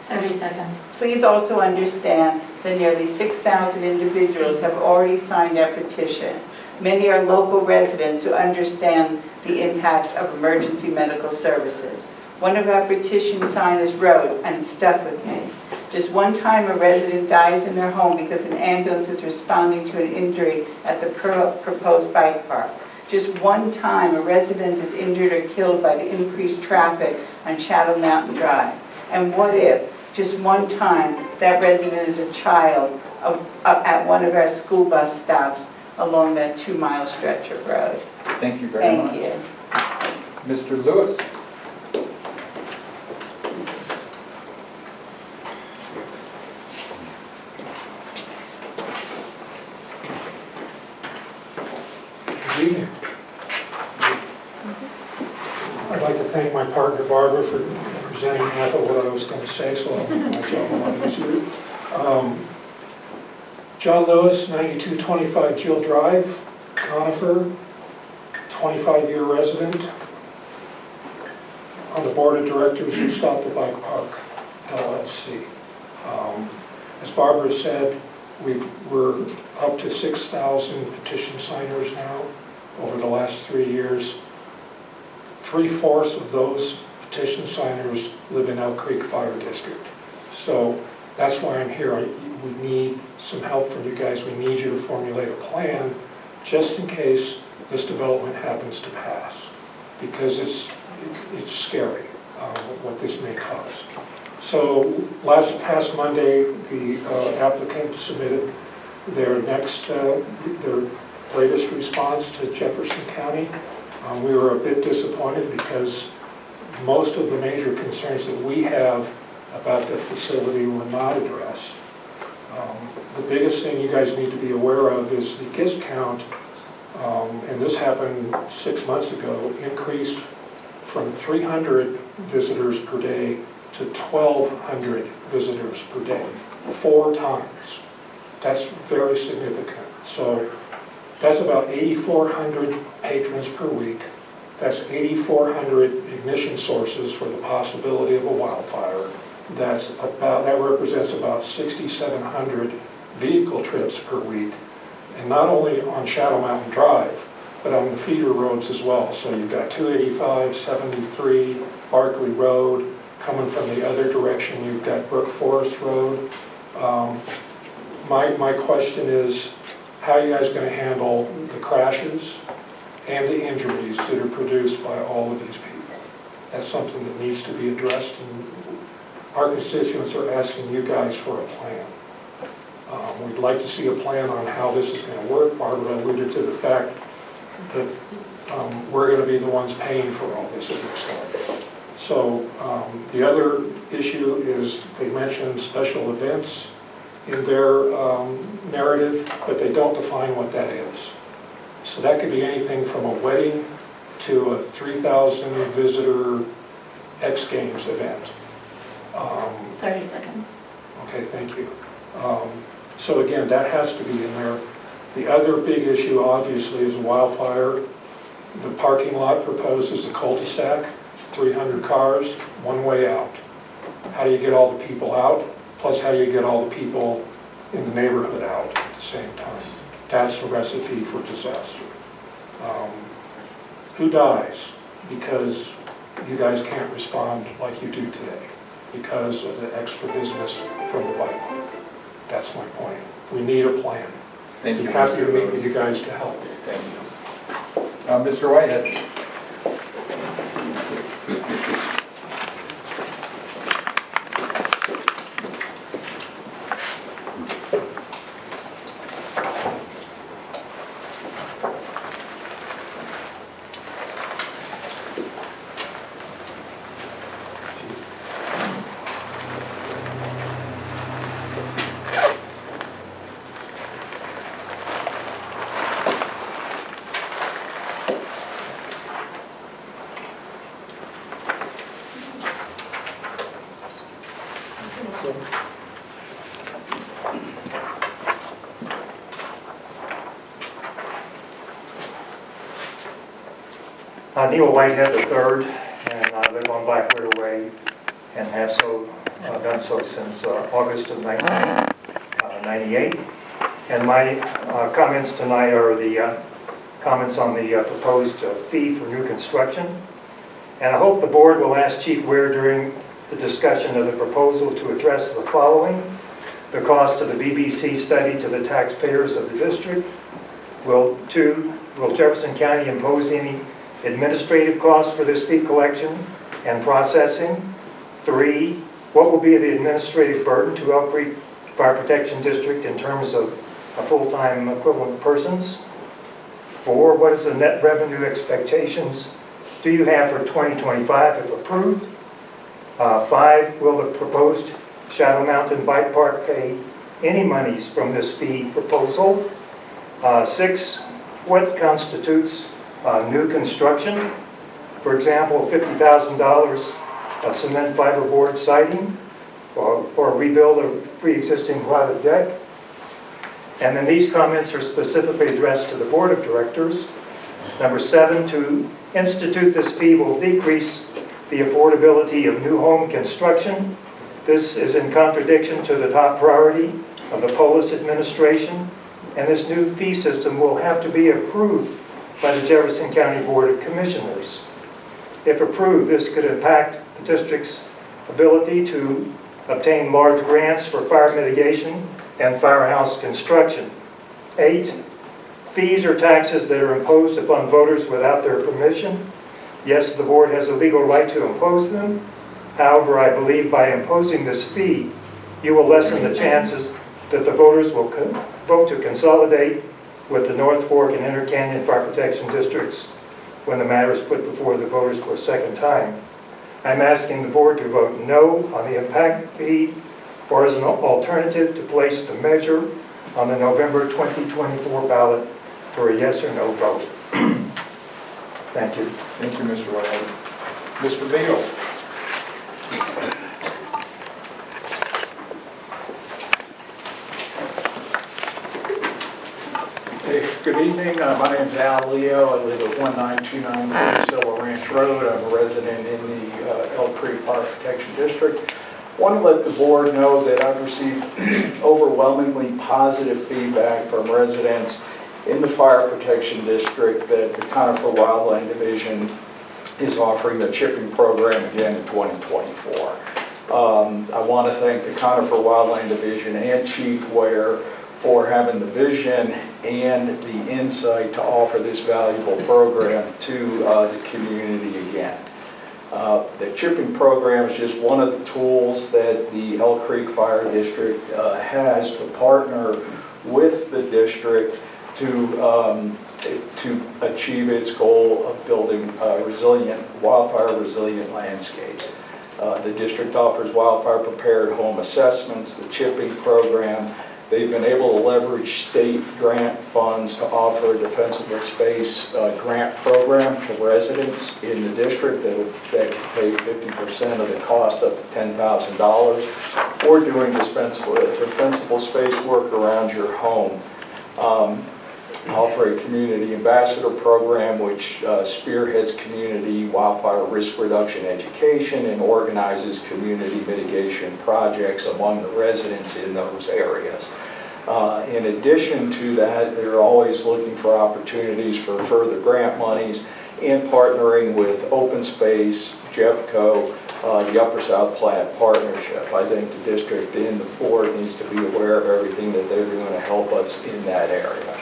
Speaker 8: 30 seconds.
Speaker 11: Please also understand that nearly 6,000 individuals have already signed our petition. Many are local residents who understand the impact of emergency medical services. One of our petition signers wrote, and it stuck with me, just one time a resident dies in their home because an ambulance is responding to an injury at the proposed bike park. Just one time a resident is injured or killed by the increased traffic on Shadow Mountain Drive. And what if, just one time, that resident is a child at one of our school bus stops along that 2-mile stretch of road?
Speaker 1: Thank you very much.
Speaker 11: Thank you.
Speaker 1: Mr. Lewis.
Speaker 12: Good evening. I'd like to thank my partner Barbara for presenting half of what I was going to say, so I'll make my job a lot easier. John Lewis, 9225 Jill Drive, Conifer, 25-year resident. on the board of directors of Stop the Bike Park LLC. As Barbara said, we're up to 6,000 petition signers now over the last 3 years. 3/4 of those petition signers live in Elk Creek Fire District. So that's why I'm here. We need some help from you guys. We need you to formulate a plan just in case this development happens to pass, because it's scary what this may cause. So past Monday, the applicant submitted their latest response to Jefferson County. We were a bit disappointed because most of the major concerns that we have about the facility were not addressed. The biggest thing you guys need to be aware of is the guest count, and this happened 6 months ago, increased from 300 visitors per day to 1,200 visitors per day, 4 times. That's very significant. So that's about 8,400 patrons per week. That's 8,400 ignition sources for the possibility of a wildfire. That represents about 6,700 vehicle trips per week, and not only on Shadow Mountain Drive, but on the feeder roads as well. So you've got 285, 73, Barkley Road. Coming from the other direction, you've got Brook Forest Road. My question is, how are you guys going to handle the crashes and the injuries that are produced by all of these people? That's something that needs to be addressed, and our constituents are asking you guys for a plan. We'd like to see a plan on how this is going to work. Barbara alluded to the fact that we're going to be the ones paying for all this, it looks like. So the other issue is they mentioned special events in their narrative, but they don't define what that is. So that could be anything from a wedding to a 3,000 visitor X Games event.
Speaker 8: 30 seconds.
Speaker 12: Okay, thank you. So again, that has to be in there. The other big issue obviously is wildfire. The parking lot proposed is a cul-de-sac, 300 cars, one way out. How do you get all the people out? Plus, how do you get all the people in the neighborhood out at the same time? That's a recipe for disaster. Who dies because you guys can't respond like you do today because of the extra business from the bike park? That's my point. We need a plan.
Speaker 1: Thank you.
Speaker 12: I'm happy to meet with you guys to help.
Speaker 1: Thank you. Mr. Whitehead.
Speaker 13: Neil Whitehead III, and I live on Black River Way and have done so since August of 1998. And my comments tonight are the comments on the proposed fee for new construction. And I hope the board will ask Chief Ware during the discussion of the proposal to address the following: the cost of the BBC study to the taxpayers of the district. Will Jefferson County impose any administrative costs for this fee collection and processing? 3, what will be the administrative burden to Elk Creek Fire Protection District in terms of full-time equivalent persons? 4, what is the net revenue expectations do you have for 2025 if approved? 5, will the proposed Shadow Mountain Bike Park pay any monies from this fee proposal? 6, what constitutes new construction? For example, $50,000 of cement fiberboard siding or rebuild a pre-existing private deck. And then these comments are specifically addressed to the board of directors. Number 7, to institute this fee will decrease the affordability of new home construction. This is in contradiction to the top priority of the Polis administration, and this new fee system will have to be approved by the Jefferson County Board of Commissioners. If approved, this could impact the district's ability to obtain large grants for fire mitigation and firehouse construction. 8, fees or taxes that are imposed upon voters without their permission. Yes, the board has a legal right to impose them. However, I believe by imposing this fee, you will lessen the chances that the voters will vote to consolidate with the North Fork and Inter Canyon Fire Protection Districts when the matter is put before the voters for a second time. I'm asking the board to vote no on the impact fee or as an alternative to place the measure on the November 2024 ballot for a yes or no vote. Thank you.
Speaker 1: Thank you, Mr. Whitehead. Mr. Beal?
Speaker 14: Hey, good evening. My name is Al Leo. I live at 19293 Silver Ranch Road. I'm a resident in the Elk Creek Fire Protection District. I want to let the board know that I've received overwhelmingly positive feedback from residents in the Fire Protection District that the Conifer Wildland Division is offering the chipping program again in 2024. I want to thank the Conifer Wildland Division and Chief Ware for having the vision and the insight to offer this valuable program to the community again. The chipping program is just one of the tools that the Elk Creek Fire District has to partner with the district to achieve its goal of building wildfire resilient landscapes. The district offers wildfire prepared home assessments, the chipping program. They've been able to leverage state grant funds to offer a defensible space grant program to residents in the district that can pay 50% of the cost up to $10,000 or doing defensible space work around your home. Offer a community ambassador program which spearheads community wildfire risk reduction education and organizes community mitigation projects among the residents in those areas. In addition to that, they're always looking for opportunities for further grant monies and partnering with Open Space, Jeffco, the Upper South Platte Partnership. I think the district and the board needs to be aware of everything that they're doing to help us in that area.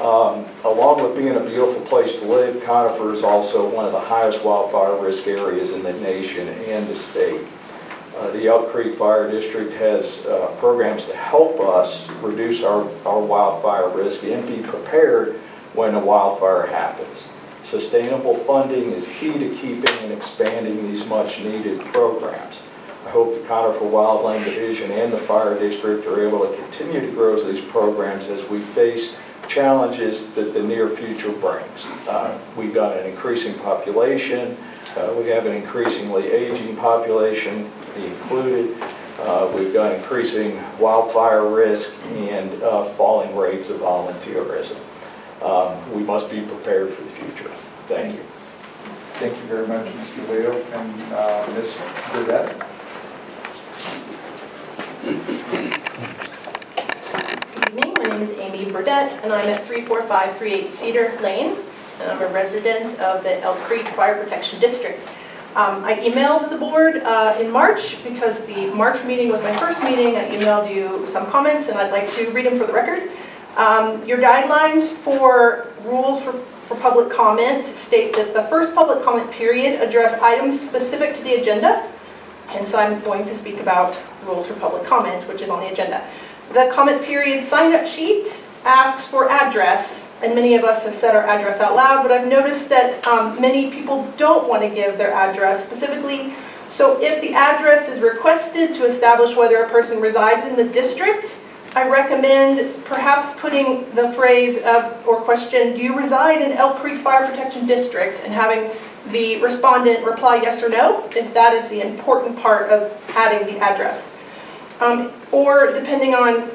Speaker 14: Along with being a beautiful place to live, Conifer is also one of the highest wildfire risk areas in the nation and the state. The Elk Creek Fire District has programs to help us reduce our wildfire risk and be prepared when a wildfire happens. Sustainable funding is key to keeping and expanding these much needed programs. I hope the Conifer Wildland Division and the Fire District are able to continue to grow these programs as we face challenges that the near future brings. We've got an increasing population. We have an increasingly aging population, me included. We've got increasing wildfire risk and falling rates of volunteerism. We must be prepared for the future. Thank you.
Speaker 1: Thank you very much, Mr. Leo. And Ms. Burdett?
Speaker 2: Good evening, my name is Amy Burdett, and I'm at 34538 Cedar Lane, and I'm a resident of the Elk Creek Fire Protection District. I emailed the board in March because the March meeting was my first meeting. I emailed you some comments, and I'd like to read them for the record. Your guidelines for rules for public comment state that the first public comment period address items specific to the agenda. Hence, I'm going to speak about rules for public comment, which is on the agenda. The comment period sign-up sheet asks for address, and many of us have said our address out loud, but I've noticed that many people don't want to give their address specifically. So if the address is requested to establish whether a person resides in the district, I recommend perhaps putting the phrase or question, do you reside in Elk Creek Fire Protection District, and having the respondent reply yes or no, if that is the important part of adding the address. Or depending on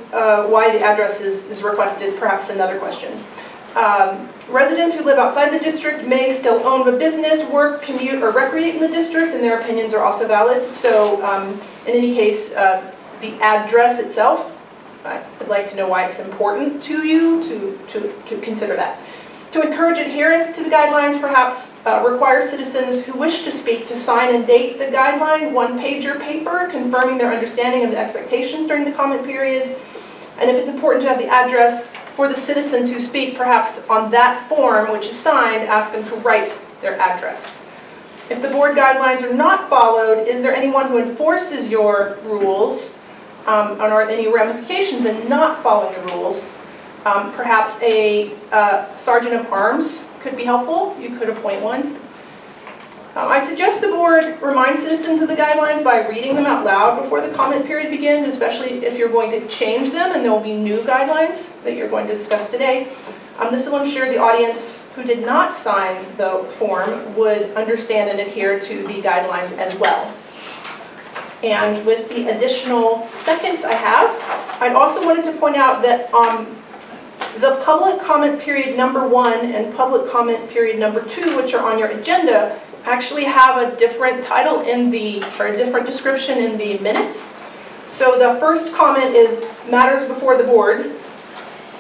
Speaker 2: why the address is requested, perhaps another question. Residents who live outside the district may still own a business, work, commute, or recreate in the district, and their opinions are also valid. So in any case, the address itself, I'd like to know why it's important to you to consider that. To encourage adherence to the guidelines, perhaps require citizens who wish to speak to sign and date the guideline one-pager paper confirming their understanding of the expectations during the comment period. And if it's important to have the address for the citizens who speak, perhaps on that form, which is signed, ask them to write their address. If the board guidelines are not followed, is there anyone who enforces your rules, and are any ramifications in not following the rules? Perhaps a sergeant of arms could be helpful. You could appoint one. I suggest the board remind citizens of the guidelines by reading them out loud before the comment period begins, especially if you're going to change them and there will be new guidelines that you're going to discuss today. This will ensure the audience who did not sign the form would understand and adhere to the guidelines as well. And with the additional seconds I have, I also wanted to point out that the public comment period number 1 and public comment period number 2, which are on your agenda, actually have a different title or a different description in the minutes. So the first comment is matters before the board,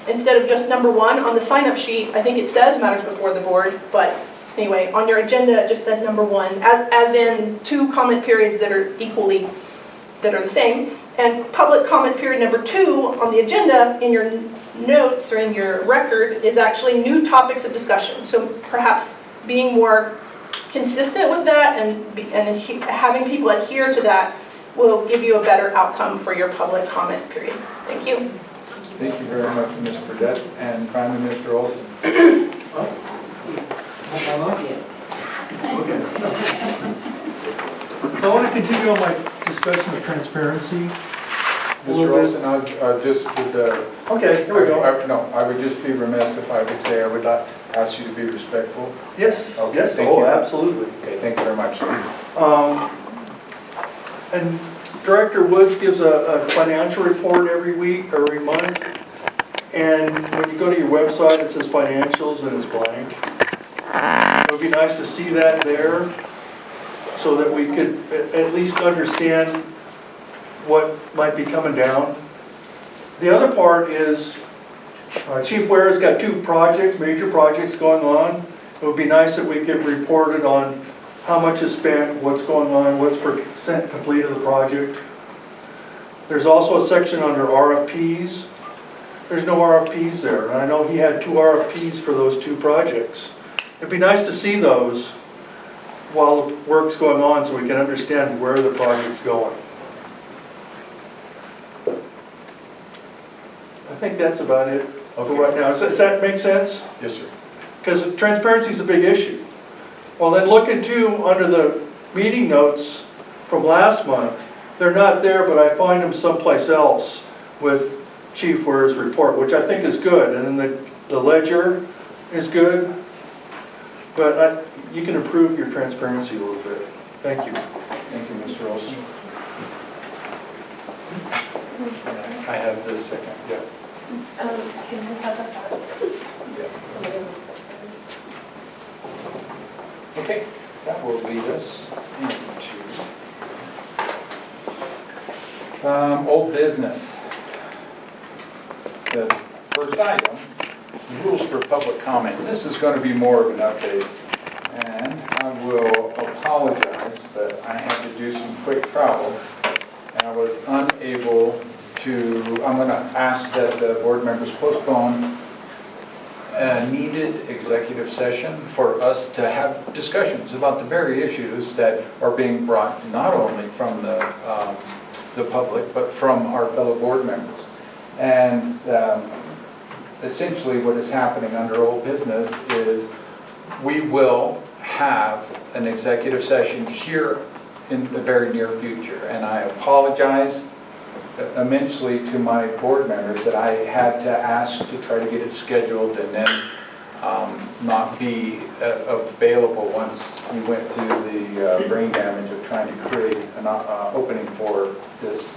Speaker 2: instead of just number 1 on the sign-up sheet. I think it says matters before the board, but anyway, on your agenda it just says number 1, as in 2 comment periods that are the same. And public comment period number 2 on the agenda in your notes or in your record is actually new topics of discussion. So perhaps being more consistent with that and having people adhere to that will give you a better outcome for your public comment period. Thank you.
Speaker 1: Thank you very much, Ms. Burdette and Prime Minister Olson.
Speaker 15: So I want to continue on my discussion of transparency.
Speaker 1: Mr. Olson, I just would...
Speaker 15: Okay, here we go.
Speaker 1: I would just be remiss if I would say I would ask you to be respectful.
Speaker 15: Yes,
Speaker 1: Okay,
Speaker 15: yes,
Speaker 1: thank
Speaker 15: oh,
Speaker 1: you.
Speaker 15: absolutely.
Speaker 1: Okay, thank you very much.
Speaker 15: And Director Woods gives a financial report every week, or every month. And when you go to your website, it says financials and it's blank. It would be nice to see that there so that we could at least understand what might be coming down. The other part is Chief Ware's got 2 projects, major projects going on. It would be nice if we could report it on how much is spent, what's going on, what's percent complete of the project. There's also a section under RFPs. There's no RFPs there, and I know he had 2 RFPs for those 2 projects. It'd be nice to see those while work's going on so we can understand where the project's going. I think that's about it for right now. Does that make sense?
Speaker 1: Yes, sir.
Speaker 15: Because transparency is a big issue. Well, then look into under the meeting notes from last month. They're not there, but I find them someplace else with Chief Ware's report, which I think is good. And then the ledger is good. But you can improve your transparency a little bit. Thank you.
Speaker 1: Thank you, Mr. Olson. I have the second, yeah.
Speaker 5: Can we have that?
Speaker 1: Okay, that will lead us into old business. The first item, rules for public comment. This is going to be more of an update, and I will apologize, but I had to do some quick travel, and I was unable to, I'm going to ask that the board members postpone a needed executive session for us to have discussions about the very issues that are being brought not only from the public, but from our fellow board members. And essentially what is happening under old business is we will have an executive session here in the very near future. And I apologize immensely to my board members that I had to ask to try to get it scheduled and then not be available once we went through the brain damage of trying to create an opening for this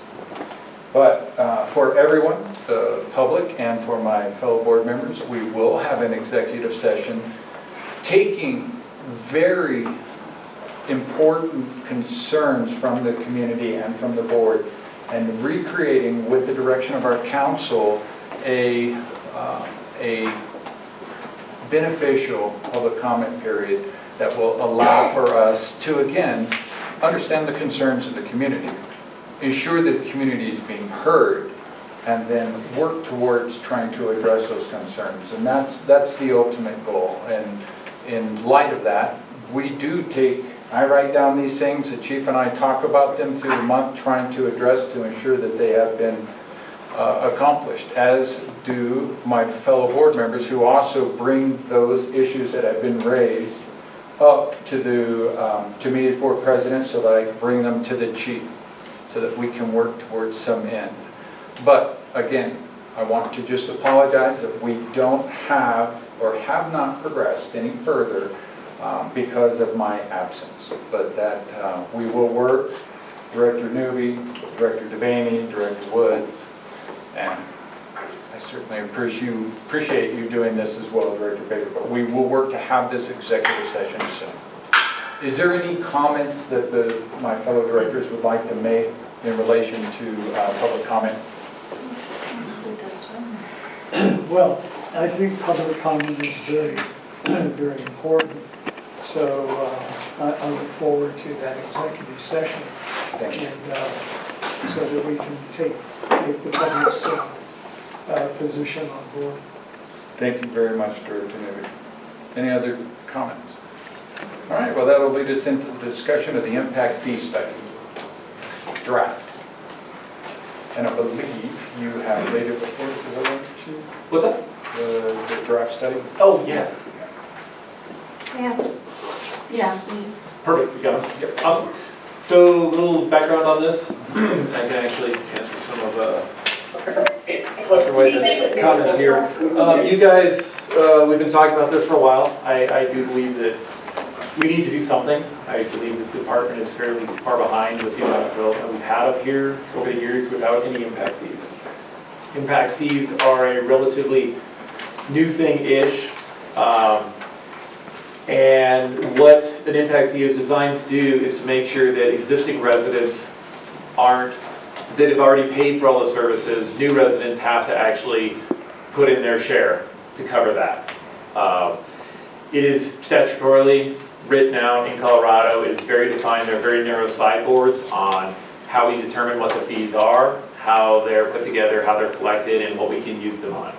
Speaker 1: But for everyone, the public and for my fellow board members, we will have an executive session taking very important concerns from the community and from the board and recreating with the direction of our council a beneficial public comment period that will allow for us to, again, understand the concerns of the community, ensure that the community is being heard, and then work towards trying to address those concerns. And that's the ultimate goal. And in light of that, I write down these things, the chief and I talk about them through the month, trying to address to ensure that they have been accomplished, as do my fellow board members who also bring those issues that have been raised up to me as board president so that I can bring them to the chief so that we can work towards some end. But again, I want to just apologize that we don't have or have not progressed any further because of my absence. But that we will work, Director Newby, Director Devaney, Director Woods, and I certainly appreciate you doing this as well, Director Baker, but we will work to have this executive session soon. Is there any comments that my fellow directors would like to make in relation to public comment?
Speaker 6: Well, I think public comment is very, very important. So I look forward to that executive session. And so that we can take the public's position on board.
Speaker 1: Thank you very much, Director Newby. Any other comments? All right, well, that'll lead us into the discussion of the impact fee study draft. And I believe you have laid it before us, is that right, Chief?
Speaker 10: What's that?
Speaker 1: The draft study?
Speaker 10: Oh, yeah.
Speaker 8: Yeah.
Speaker 10: Perfect, we got them. Yep. Awesome. So a little background on this. I can actually answer some of Mr. White's comments here. You guys, we've been talking about this for a while. I do believe that we need to do something. I believe that the department is fairly far behind with the amount of development we've had up here over the years without any impact fees. Impact fees are a relatively new thing-ish. And what an impact fee is designed to do is to make sure that existing residents that have already paid for all the services, new residents have to actually put in their share to cover that. It is statutorily written out in Colorado. It is very defined. There are very narrow sideboards on how we determine what the fees are, how they're put together, how they're collected, and what we can use them on.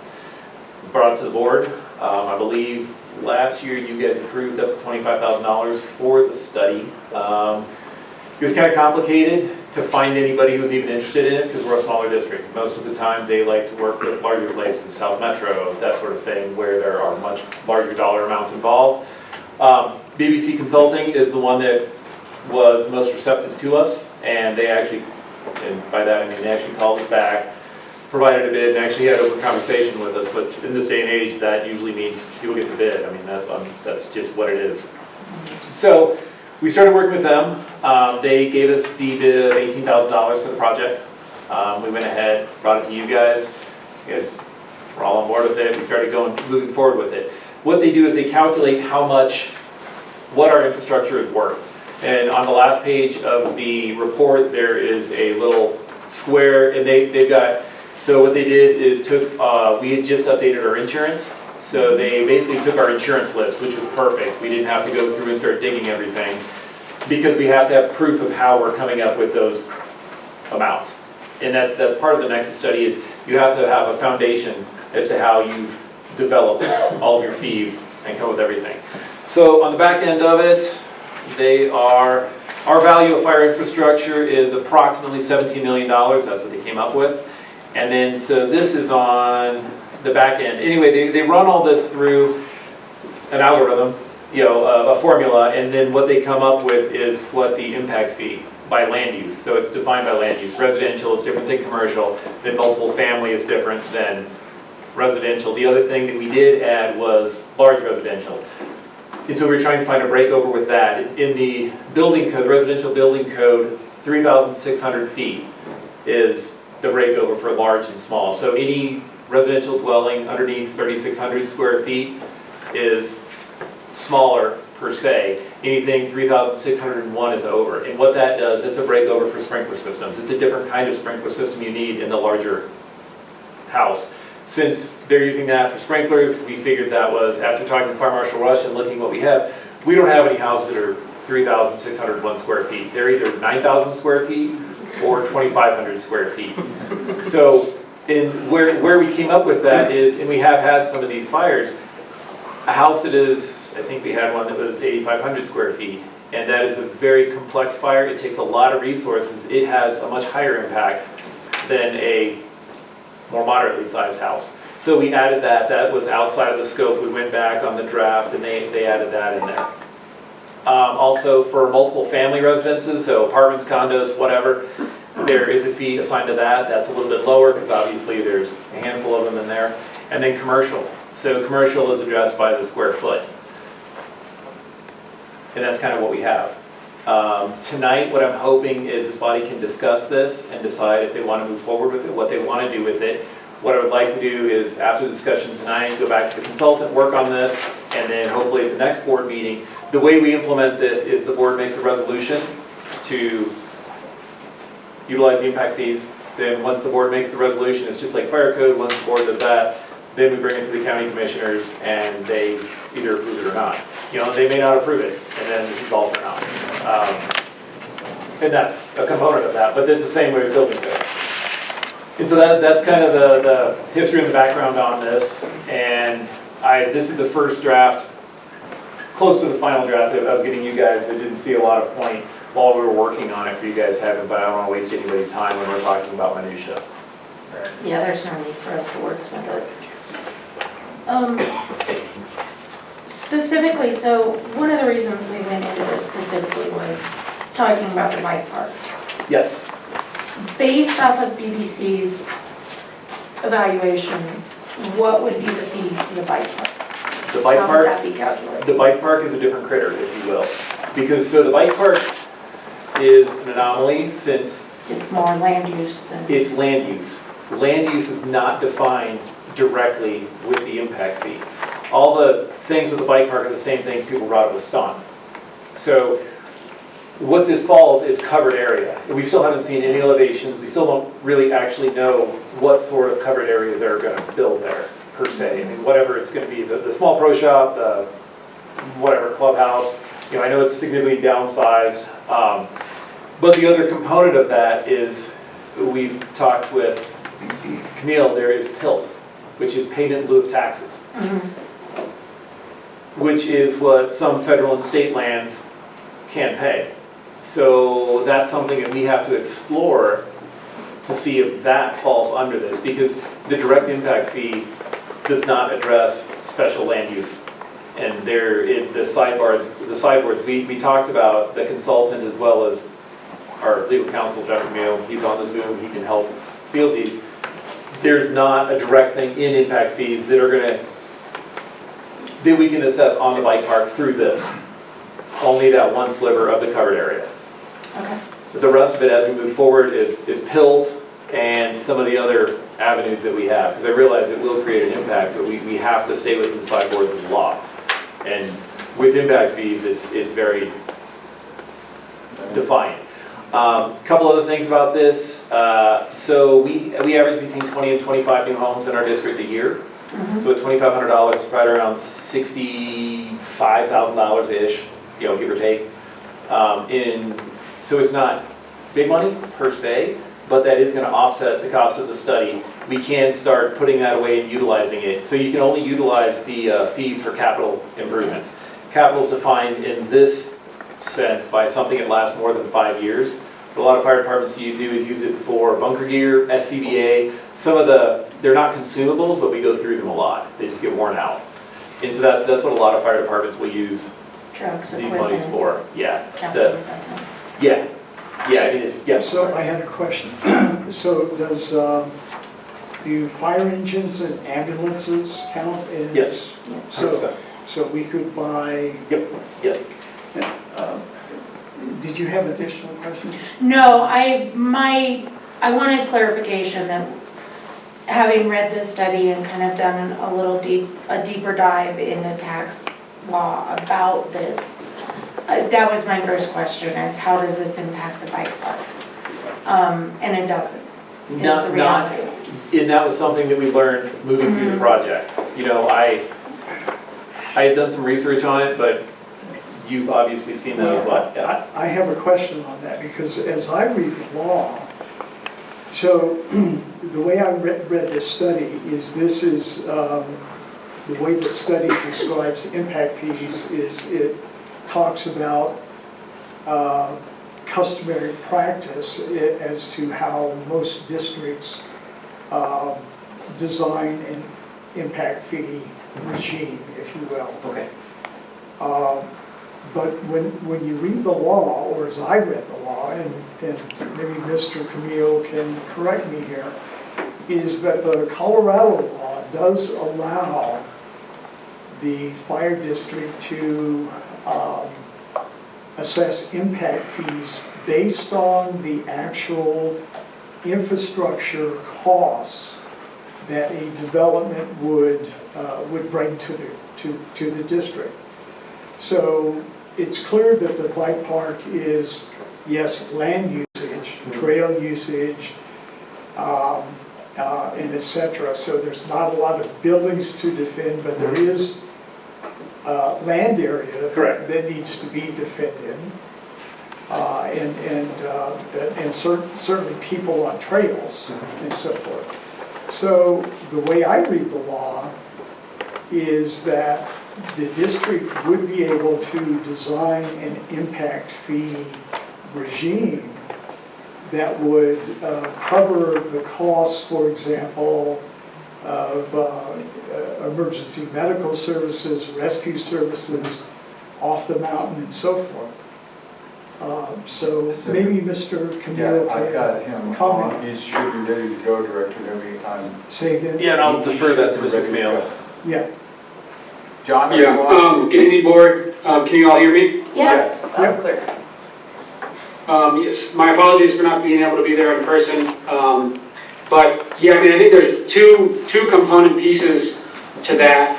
Speaker 10: Brought up to the board. I believe last year you guys approved up to $25,000 for the study. It was kind of complicated to find anybody who was even interested in it because we're a smaller district. Most of the time they like to work with larger places, South Metro, that sort of thing, where there are much larger dollar amounts involved. BBC Consulting is the one that was the most receptive to us, and they actually, and by that I mean they actually called us back, provided a bid, and actually had an open conversation with us, but in this day and age, that usually means people get the bid. I mean, that's just what it is. So we started working with them. They gave us the bid of $18,000 for the project. We went ahead, brought it to you guys. You guys were all on board with it. We started moving forward with it. What they do is they calculate what our infrastructure is worth. And on the last page of the report, there is a little square, and they've got, so what they did is we had just updated our insurance. So they basically took our insurance list, which was perfect. We didn't have to go through and start digging everything because we have to have proof of how we're coming up with those amounts. And that's part of the Nexus study is you have to have a foundation as to how you've developed all of your fees and come with everything. So on the back end of it, our value of fire infrastructure is approximately $17 million. That's what they came up with. And then, so this is on the back end. Anyway, they run all this through an algorithm, a formula, and then what they come up with is what the impact fee by land use. So it's defined by land use. Residential is different than commercial, then multiple family is different than residential. The other thing that we did add was large residential. And so we're trying to find a breakover with that. In the building code, residential building code, 3,600 feet is the breakover for large and small. So any residential dwelling underneath 3,600 square feet is smaller per se. Anything 3,601 is over. And what that does, it's a breakover for sprinkler systems. It's a different kind of sprinkler system you need in the larger house. Since they're using that for sprinklers, we figured that was, after talking to Fire Marshal Rush and looking what we have, we don't have any houses that are 3,601 square feet. They're either 9,000 square feet or 2,500 square feet. So where we came up with that is, and we have had some of these fires, a house that is, I think we had one that was 8,500 square feet, and that is a very complex fire. It takes a lot of resources. It has a much higher impact than a more moderately sized house. So we added that. That was outside of the scope. We went back on the draft and they added that in there. Also for multiple family residences, so apartments, condos, whatever, there is a fee assigned to that. That's a little bit lower because obviously there's a handful of them in there. And then commercial. So commercial is addressed by the square foot. And that's kind of what we have. Tonight, what I'm hoping is this body can discuss this and decide if they want to move forward with it, what they want to do with it. What I would like to do is, after the discussion tonight, go back to the consultant, work on this, and then hopefully at the next board meeting, the way we implement this is the board makes a resolution to utilize the impact fees. Then once the board makes the resolution, it's just like fire code, once the board does that, then we bring it to the county commissioners and they either approve it or not. You know, they may not approve it, and then this is all for naught. And that's a component of that, but it's the same way with building code. And so that's kind of the history and the background on this. And this is the first draft, close to the final draft that I was getting you guys. I didn't see a lot of point while we were working on it for you guys to have it, but I don't want to waste anybody's time when we're talking about minutia.
Speaker 8: Yeah, there's no need for us to wordsmith it. Specifically, so one of the reasons we went into this specifically was talking about the bike park.
Speaker 10: Yes.
Speaker 8: Based off of BBC's evaluation, what would be the fee for the bike park?
Speaker 10: The bike
Speaker 8: How
Speaker 10: park,
Speaker 8: would that be calculated?
Speaker 10: the bike park is a different critter, if you will. Because, so the bike park is an anomaly since
Speaker 8: It's more land use than...
Speaker 10: it's land use. Land use is not defined directly with the impact fee. All the things with the bike park are the same things people brought up with Staunton. So what this falls is covered area. And we still haven't seen any elevations. We still don't really actually know what sort of covered area they're going to build there, per se. I mean, whatever it's going to be, the small pro shop, the whatever clubhouse, you know, I know it's significantly downsized. But the other component of that is, we've talked with Camille, there is PILT, which is payment in lieu of taxes. Which is what some federal and state lands can pay. So that's something that we have to explore to see if that falls under this, because the direct impact fee does not address special land use. And the sideboards, we talked about the consultant as well as our legal counsel, John Camille. He's on the Zoom, he can help field these. There's not a direct thing in impact fees that we can assess on the bike park through this. Only that one sliver of the covered area.
Speaker 8: Okay.
Speaker 10: But the rest of it as we move forward is PILT and some of the other avenues that we have. Because I realize it will create an impact, but we have to stay within the sideboards of the law. And with impact fees, it's very defined. Couple other things about this. So we average between 20 and 25 new homes in our district a year. So at $2,500, it's right around $65,000-ish, you know, give or take. So it's not big money per se, but that is going to offset the cost of the study. We can start putting that away and utilizing it. So you can only utilize the fees for capital improvements. Capital is defined in this sense by something that lasts more than 5 years. What a lot of fire departments do is use it for bunker gear, SCBA. Some of they're not consumables, but we go through them a lot. They just get worn out. And so that's what a lot of fire departments will use
Speaker 8: Drugs,
Speaker 10: these monies for. Yeah.
Speaker 8: Capital investment.
Speaker 10: Yeah. Yeah, I mean, yeah.
Speaker 6: So I had a question. So do fire engines and ambulances count as?
Speaker 10: Yes.
Speaker 6: So we could buy?
Speaker 10: Yep, yes.
Speaker 6: Did you have additional questions?
Speaker 8: No, my I wanted clarification that, having read this study and kind of done a deeper dive into tax law about this, that was my first question, is how does this impact the bike park? And it doesn't, is the reality.
Speaker 10: And that was something that we learned moving through the project. You know, I had done some research on it, but you've obviously seen that as well. Yeah.
Speaker 6: I have a question on that, because as I read the law, so the way I read this study is the way the study describes impact fees is it talks about customary practice as to how most districts design an impact fee regime, if you will.
Speaker 10: Okay.
Speaker 6: But when you read the law, or as I read the law, and maybe Mr. Camille can correct me here, is that the Colorado law does allow the fire district to assess impact fees based on the actual infrastructure costs that a development would bring to the district. So it's clear that the bike park is, yes, land usage, trail usage, and et cetera. So there's not a lot of buildings to defend, but there is land area that needs to be defended, and certainly people on trails and so forth. So the way I read the law is that the district would be able to design an impact fee regime that would cover the costs, for example, of emergency medical services, rescue services, off the mountain, and so forth. So maybe Mr. Camille
Speaker 1: Yeah, I've got him
Speaker 6: comment.
Speaker 1: on. He should be ready to go, Director Newby.
Speaker 6: Say again?
Speaker 10: Yeah, and I'll defer that to Mr. Camille.
Speaker 6: Yeah.
Speaker 1: John, are you on?
Speaker 16: Good evening, board. Can you all hear me?
Speaker 8: Yeah.
Speaker 6: Yep.
Speaker 5: Clear.
Speaker 16: Yes, my apologies for not being able to be there in person. But yeah, I mean, I think there's two component pieces to that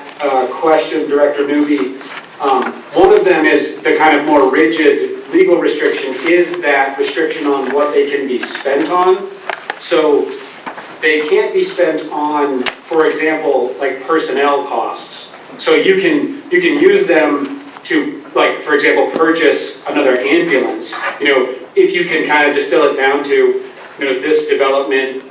Speaker 16: question, Director Newby. One of them is the kind of more rigid legal restriction, is that restriction on what they can be spent on. So they can't be spent on, for example, like personnel costs. So you can use them to, like, for example, purchase another ambulance. You know, if you can kind of distill it down to, you know, this development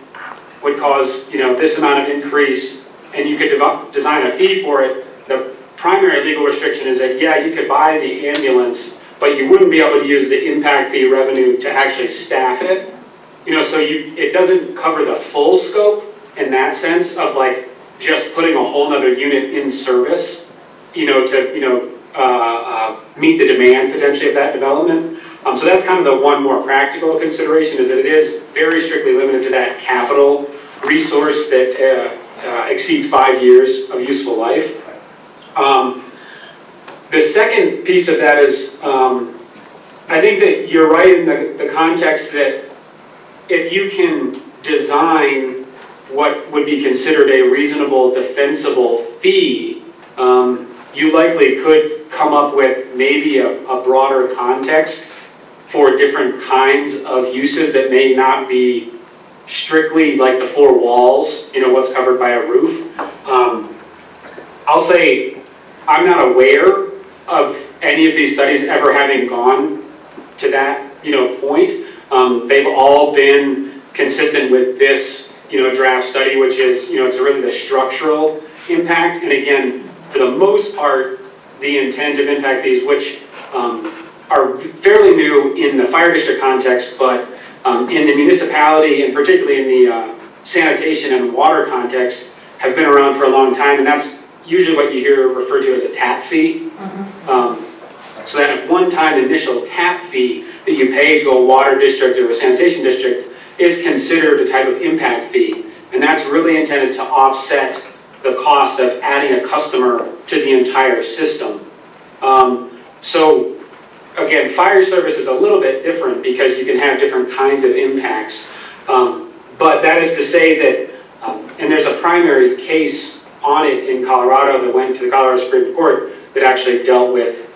Speaker 16: would cause, you know, this amount of increase, and you could design a fee for it. The primary legal restriction is that, yeah, you could buy the ambulance, but you wouldn't be able to use the impact fee revenue to actually staff it. You know, so it doesn't cover the full scope in that sense of, like, just putting a whole nother unit in service, you know, to, you know, meet the demand potentially of that development. So that's kind of the one more practical consideration, is that it is very strictly limited to that capital resource that exceeds 5 years of useful life. The second piece of that is, I think that you're right in the context that if you can design what would be considered a reasonable, defensible fee, you likely could come up with maybe a broader context for different kinds of uses that may not be strictly like the four walls, you know, what's covered by a roof. I'll say I'm not aware of any of these studies ever having gone to that, you know, point. They've all been consistent with this, you know, draft study, which is, you know, it's really the structural impact. And again, for the most part, the intent of impact fees, which are fairly new in the fire district context, but in the municipality and particularly in the sanitation and water context, have been around for a long time, and that's usually what you hear referred to as a tap fee. So that one-time initial tap fee that you pay to a water district or a sanitation district is considered a type of impact fee, and that's really intended to offset the cost of adding a customer to the entire system. So again, fire service is a little bit different because you can have different kinds of impacts. But that is to say that, and there's a primary case on it in Colorado that went to the Colorado Supreme Court that actually dealt with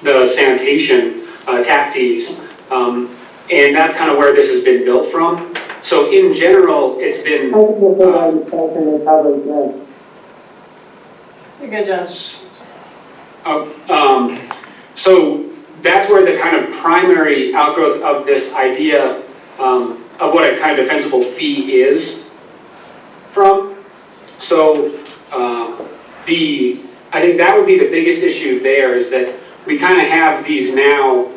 Speaker 16: the sanitation tap fees. And that's kind of where this has been built from. So in general, it's been...
Speaker 5: You're good, John.
Speaker 16: So that's where the kind of primary outgrowth of this idea of what a kind of defensible fee is from. So I think that would be the biggest issue there, is that we kind of have these now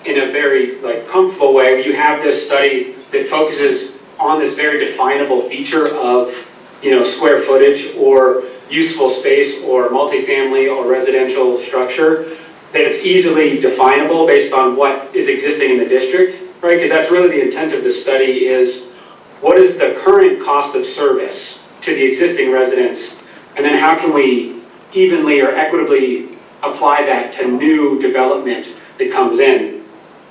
Speaker 16: in a very comfortable way, where you have this study that focuses on this very definable feature of square footage or useful space or multifamily or residential structure, that it's easily definable based on what is existing in the district, right? Because that's really the intent of the study, is what is the current cost of service to the existing residents, and then how can we evenly or equitably apply that to new development that comes in.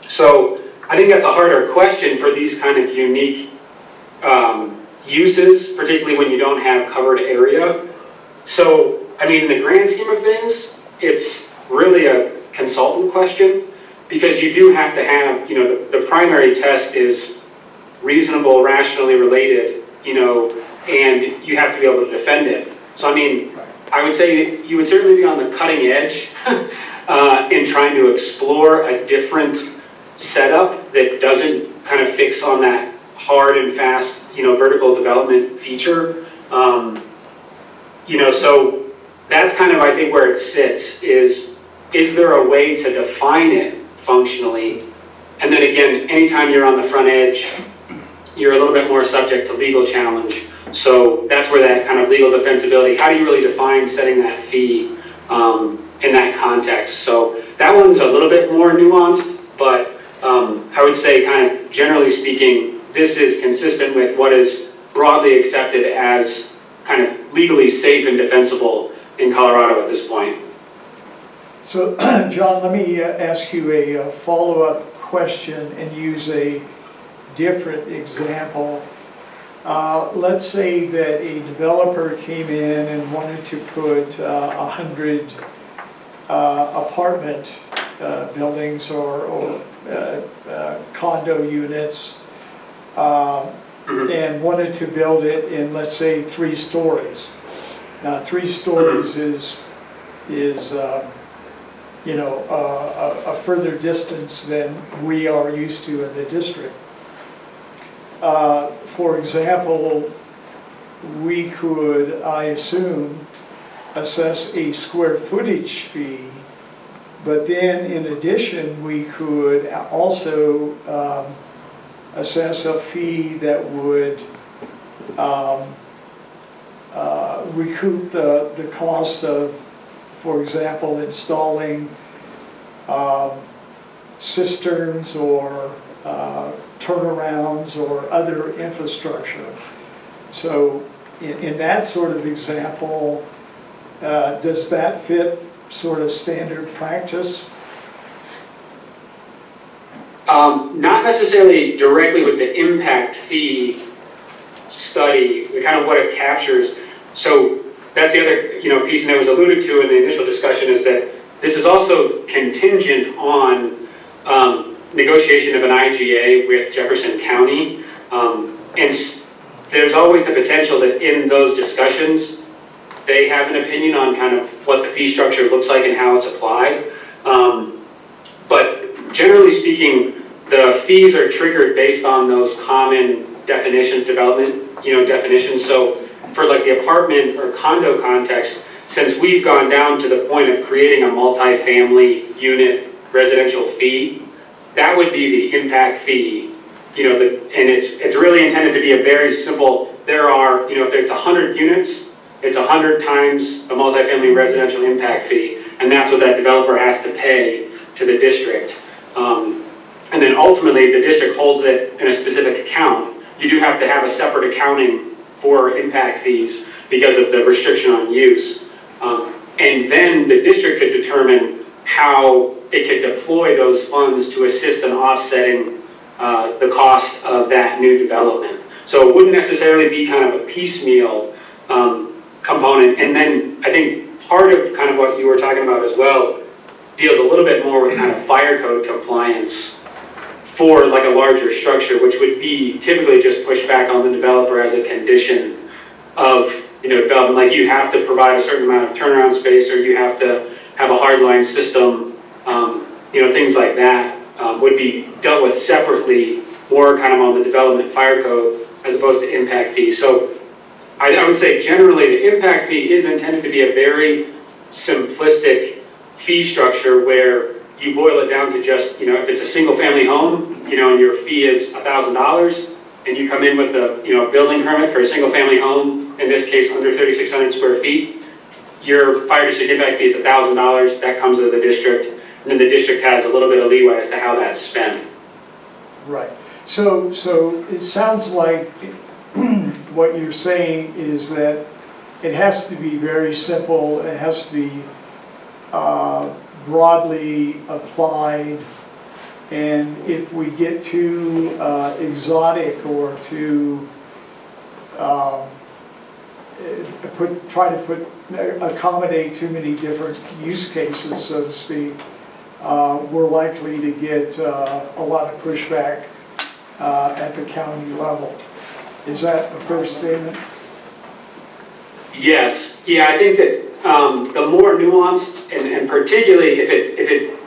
Speaker 16: So I think that's a harder question for these kind of unique uses, particularly when you don't have covered area. So, I mean, in the grand scheme of things, it's really a consultant question, because you do have to have, the primary test is reasonable, rationally related, and you have to be able to defend it. So, I mean, I would say you would certainly be on the cutting edge in trying to explore a different setup that doesn't kind of fix on that hard and fast, vertical development feature. So that's kind of, I think, where it sits, is there a way to define it functionally? And then again, anytime you're on the front edge, you're a little bit more subject to legal challenge. So that's where that kind of legal defensibility, how do you really define setting that fee in that context? So that one's a little bit more nuanced, but I would say, kind of generally speaking, this is consistent with what is broadly accepted as kind of legally safe and defensible in Colorado at this point.
Speaker 6: So, John, let me ask you a follow-up question and use a different example. Let's say that a developer came in and wanted to put 100 apartment buildings or condo units and wanted to build it in, let's say, 3 stories. Now, 3 stories is a further distance than we are used to in the district. For example, we could, I assume, assess a square footage fee, but then in addition, we could also assess a fee that would recoup the costs of, for example, installing cisterns or turnarounds or other infrastructure. So in that sort of example, does that fit sort of standard practice?
Speaker 16: Not necessarily directly with the impact fee study, the kind of what it captures. So that's the other piece that was alluded to in the initial discussion, is that this is also contingent on negotiation of an IGA with Jefferson County. And there's always the potential that in those discussions, they have an opinion on kind of what the fee structure looks like and how it's applied. But generally speaking, the fees are triggered based on those common definitions, development, definitions. So for like the apartment or condo context, since we've gone down to the point of creating a multi-family unit residential fee, that would be the impact fee. And it's really intended to be a very simple, there are, if it's 100 units, it's 100 times a multifamily residential impact fee, and that's what that developer has to pay to the district. And then ultimately, the district holds it in a specific account. You do have to have a separate accounting for impact fees because of the restriction on use. And then the district could determine how it could deploy those funds to assist in offsetting the cost of that new development. So it wouldn't necessarily be kind of a piecemeal component. And then I think part of kind of what you were talking about as well deals a little bit more with kind of fire code compliance for like a larger structure, which would be typically just pushed back on the developer as a condition of development. Like you have to provide a certain amount of turnaround space, or you have to have a hardline system. Things like that would be dealt with separately, more kind of on the development fire code as opposed to impact fee. So I would say generally the impact fee is intended to be a very simplistic fee structure where you boil it down to just, if it's a single family home, and your fee is $1,000, and you come in with a, building permit for a single family home, in this case under 3,600 square feet, your fire district impact fee is $1,000, that comes to the district, and then the district has a little bit of leeway as to how that's spent.
Speaker 6: Right. So it sounds like what you're saying is that it has to be very simple, it has to be broadly applied, and if we get too exotic or too accommodate too many different use cases, so to speak, we're likely to get a lot of pushback at the county level. Is that a fair statement?
Speaker 16: Yes. Yeah, I think that the more nuanced, and particularly if it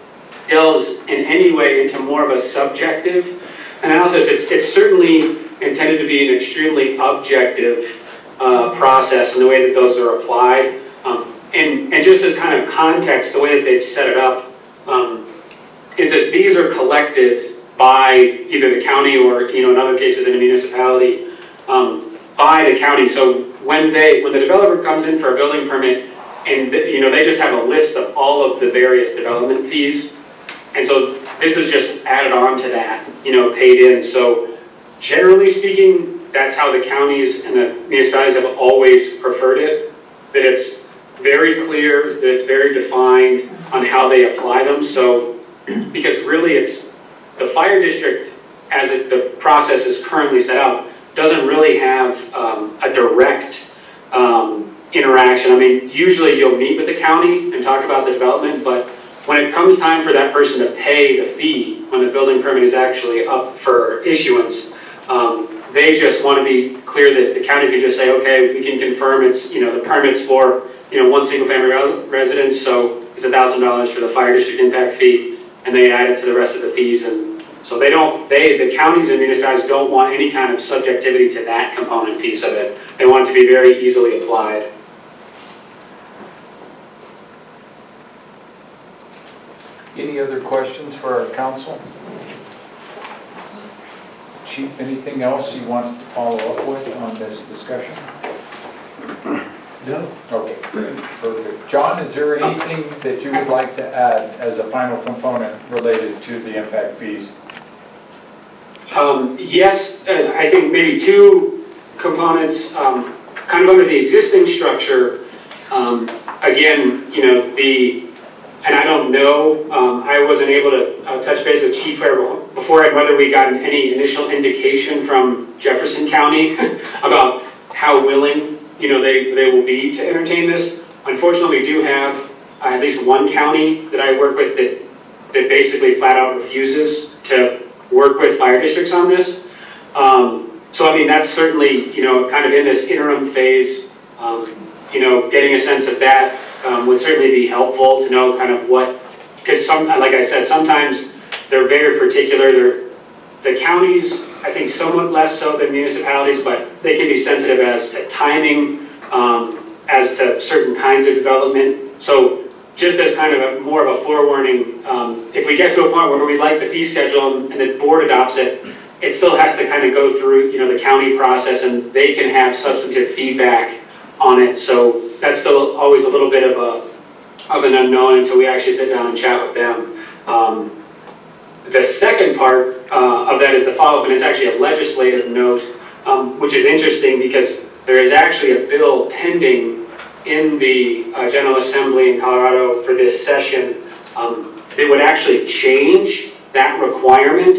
Speaker 16: delves in any way into more of a subjective analysis, it's certainly intended to be an extremely objective process in the way that those are applied. And just as kind of context, the way that they've set it up is that these are collected by either the county or, in other cases in a municipality, by the county. So when the developer comes in for a building permit, and they just have a list of all of the various development fees, and so this is just added on to that, paid in. So generally speaking, that's how the counties and the municipalities have always preferred it, that it's very clear, that it's very defined on how they apply them. So, because really it's the fire district, as the process is currently set up, doesn't really have a direct interaction. I mean, usually you'll meet with the county and talk about the development, but when it comes time for that person to pay the fee, when the building permit is actually up for issuance, they just want to be clear that the county can just say, okay, we can confirm it's, the permit's for, one single family residence, so it's $1,000 for the fire district impact fee, and they add it to the rest of the fees. And so the counties and municipalities don't want any kind of subjectivity to that component piece of it. They want it to be very easily applied.
Speaker 1: Any other questions for our council? Chief, anything else you want to follow up with on this discussion?
Speaker 15: No.
Speaker 1: Okay, perfect. John, is there anything that you would like to add as a final component related to the impact fees?
Speaker 16: Yes, I think maybe two components, kind of under the existing structure. Again, and I don't know, I wasn't able to touch base with Chief beforehand whether we got any initial indication from Jefferson County about how willing, they will be to entertain this. Unfortunately, we do have at least one county that I work with that basically flat out refuses to work with fire districts on this. So I mean, that's certainly, kind of in this interim phase, getting a sense of that would certainly be helpful to know kind of what, because like I said, sometimes they're very particular. The counties, I think somewhat less so than municipalities, but they can be sensitive as to timing, as to certain kinds of development. So just as kind of more of a forewarning, if we get to a point where we like the fee schedule and the board adopts it, it still has to kind of go through, the county process, and they can have substantive feedback on it. So that's still always a little bit of an unknown until we actually sit down and chat with them. The second part of that is the follow-up, and it's actually a legislative note, which is interesting because there is actually a bill pending in the General Assembly in Colorado for this session that would actually change that requirement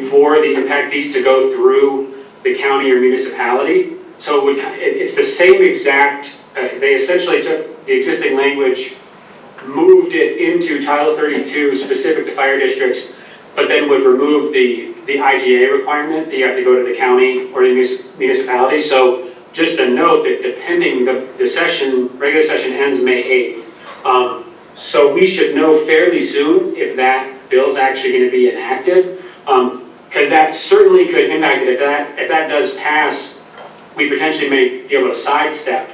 Speaker 16: for the impact fees to go through the county or municipality. So it's the same exact, they essentially took the existing language, moved it into Title 32 specific to fire districts, but then would remove the IGA requirement that you have to go to the county or the municipality. So just a note that depending, the session, regular session ends May 8th. So we should know fairly soon if that bill's actually going to be enacted, because that certainly could impact it. If that does pass, we potentially may be able to sidestep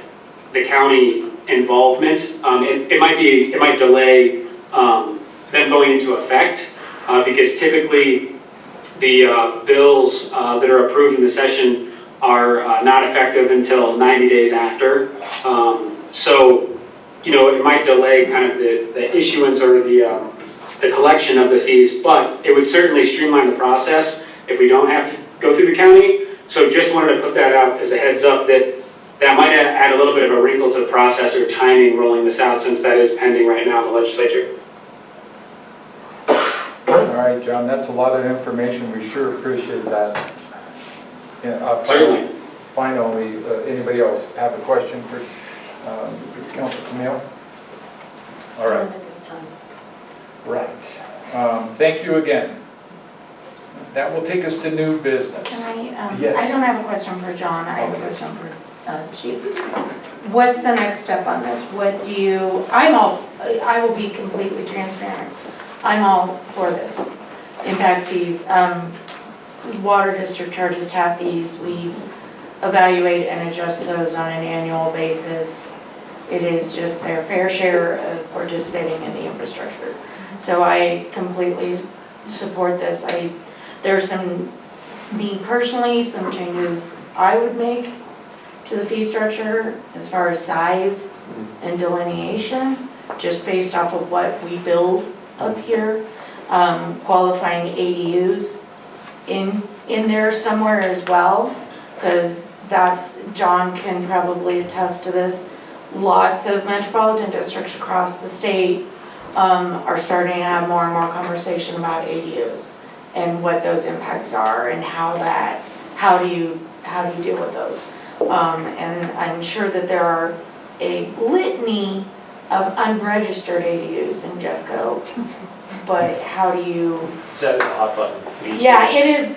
Speaker 16: the county involvement. It might delay them going into effect, because typically the bills that are approved in the session are not effective until 90 days after. So, it might delay kind of the issuance or the collection of the fees, but it would certainly streamline the process if we don't have to go through the county. So just wanted to put that out as a heads up that might add a little bit of a wrinkle to the process or timing rolling this out, since that is pending right now in the legislature.
Speaker 1: All right, John, that's a lot of information. We sure appreciate that. Yeah,
Speaker 16: Certainly.
Speaker 1: Finally, anybody else have a question for Councilor Camille? All right.
Speaker 7: At this time.
Speaker 1: Right. Thank you again. That will take us to new business.
Speaker 8: Can I,
Speaker 1: Yes.
Speaker 8: I don't have a question for John, I have a question for Chief. What's the next step on this? I will be completely transparent. I'm all for this. Impact fees, water district charges tap fees, we evaluate and adjust those on an annual basis. It is just their fair share of participating in the infrastructure. So I completely support this. There's me personally, some changes I would make to the fee structure as far as size and delineation, just based off of what we build up here. Qualifying ADUs in there somewhere as well, because John can probably attest to this. Lots of metropolitan districts across the state are starting to have more and more conversation about ADUs and what those impacts are and how do you deal with those. And I'm sure that there are a litany of unregistered ADUs in Jeffco, but how do you?
Speaker 10: That is a hot button.
Speaker 8: Yeah, it is.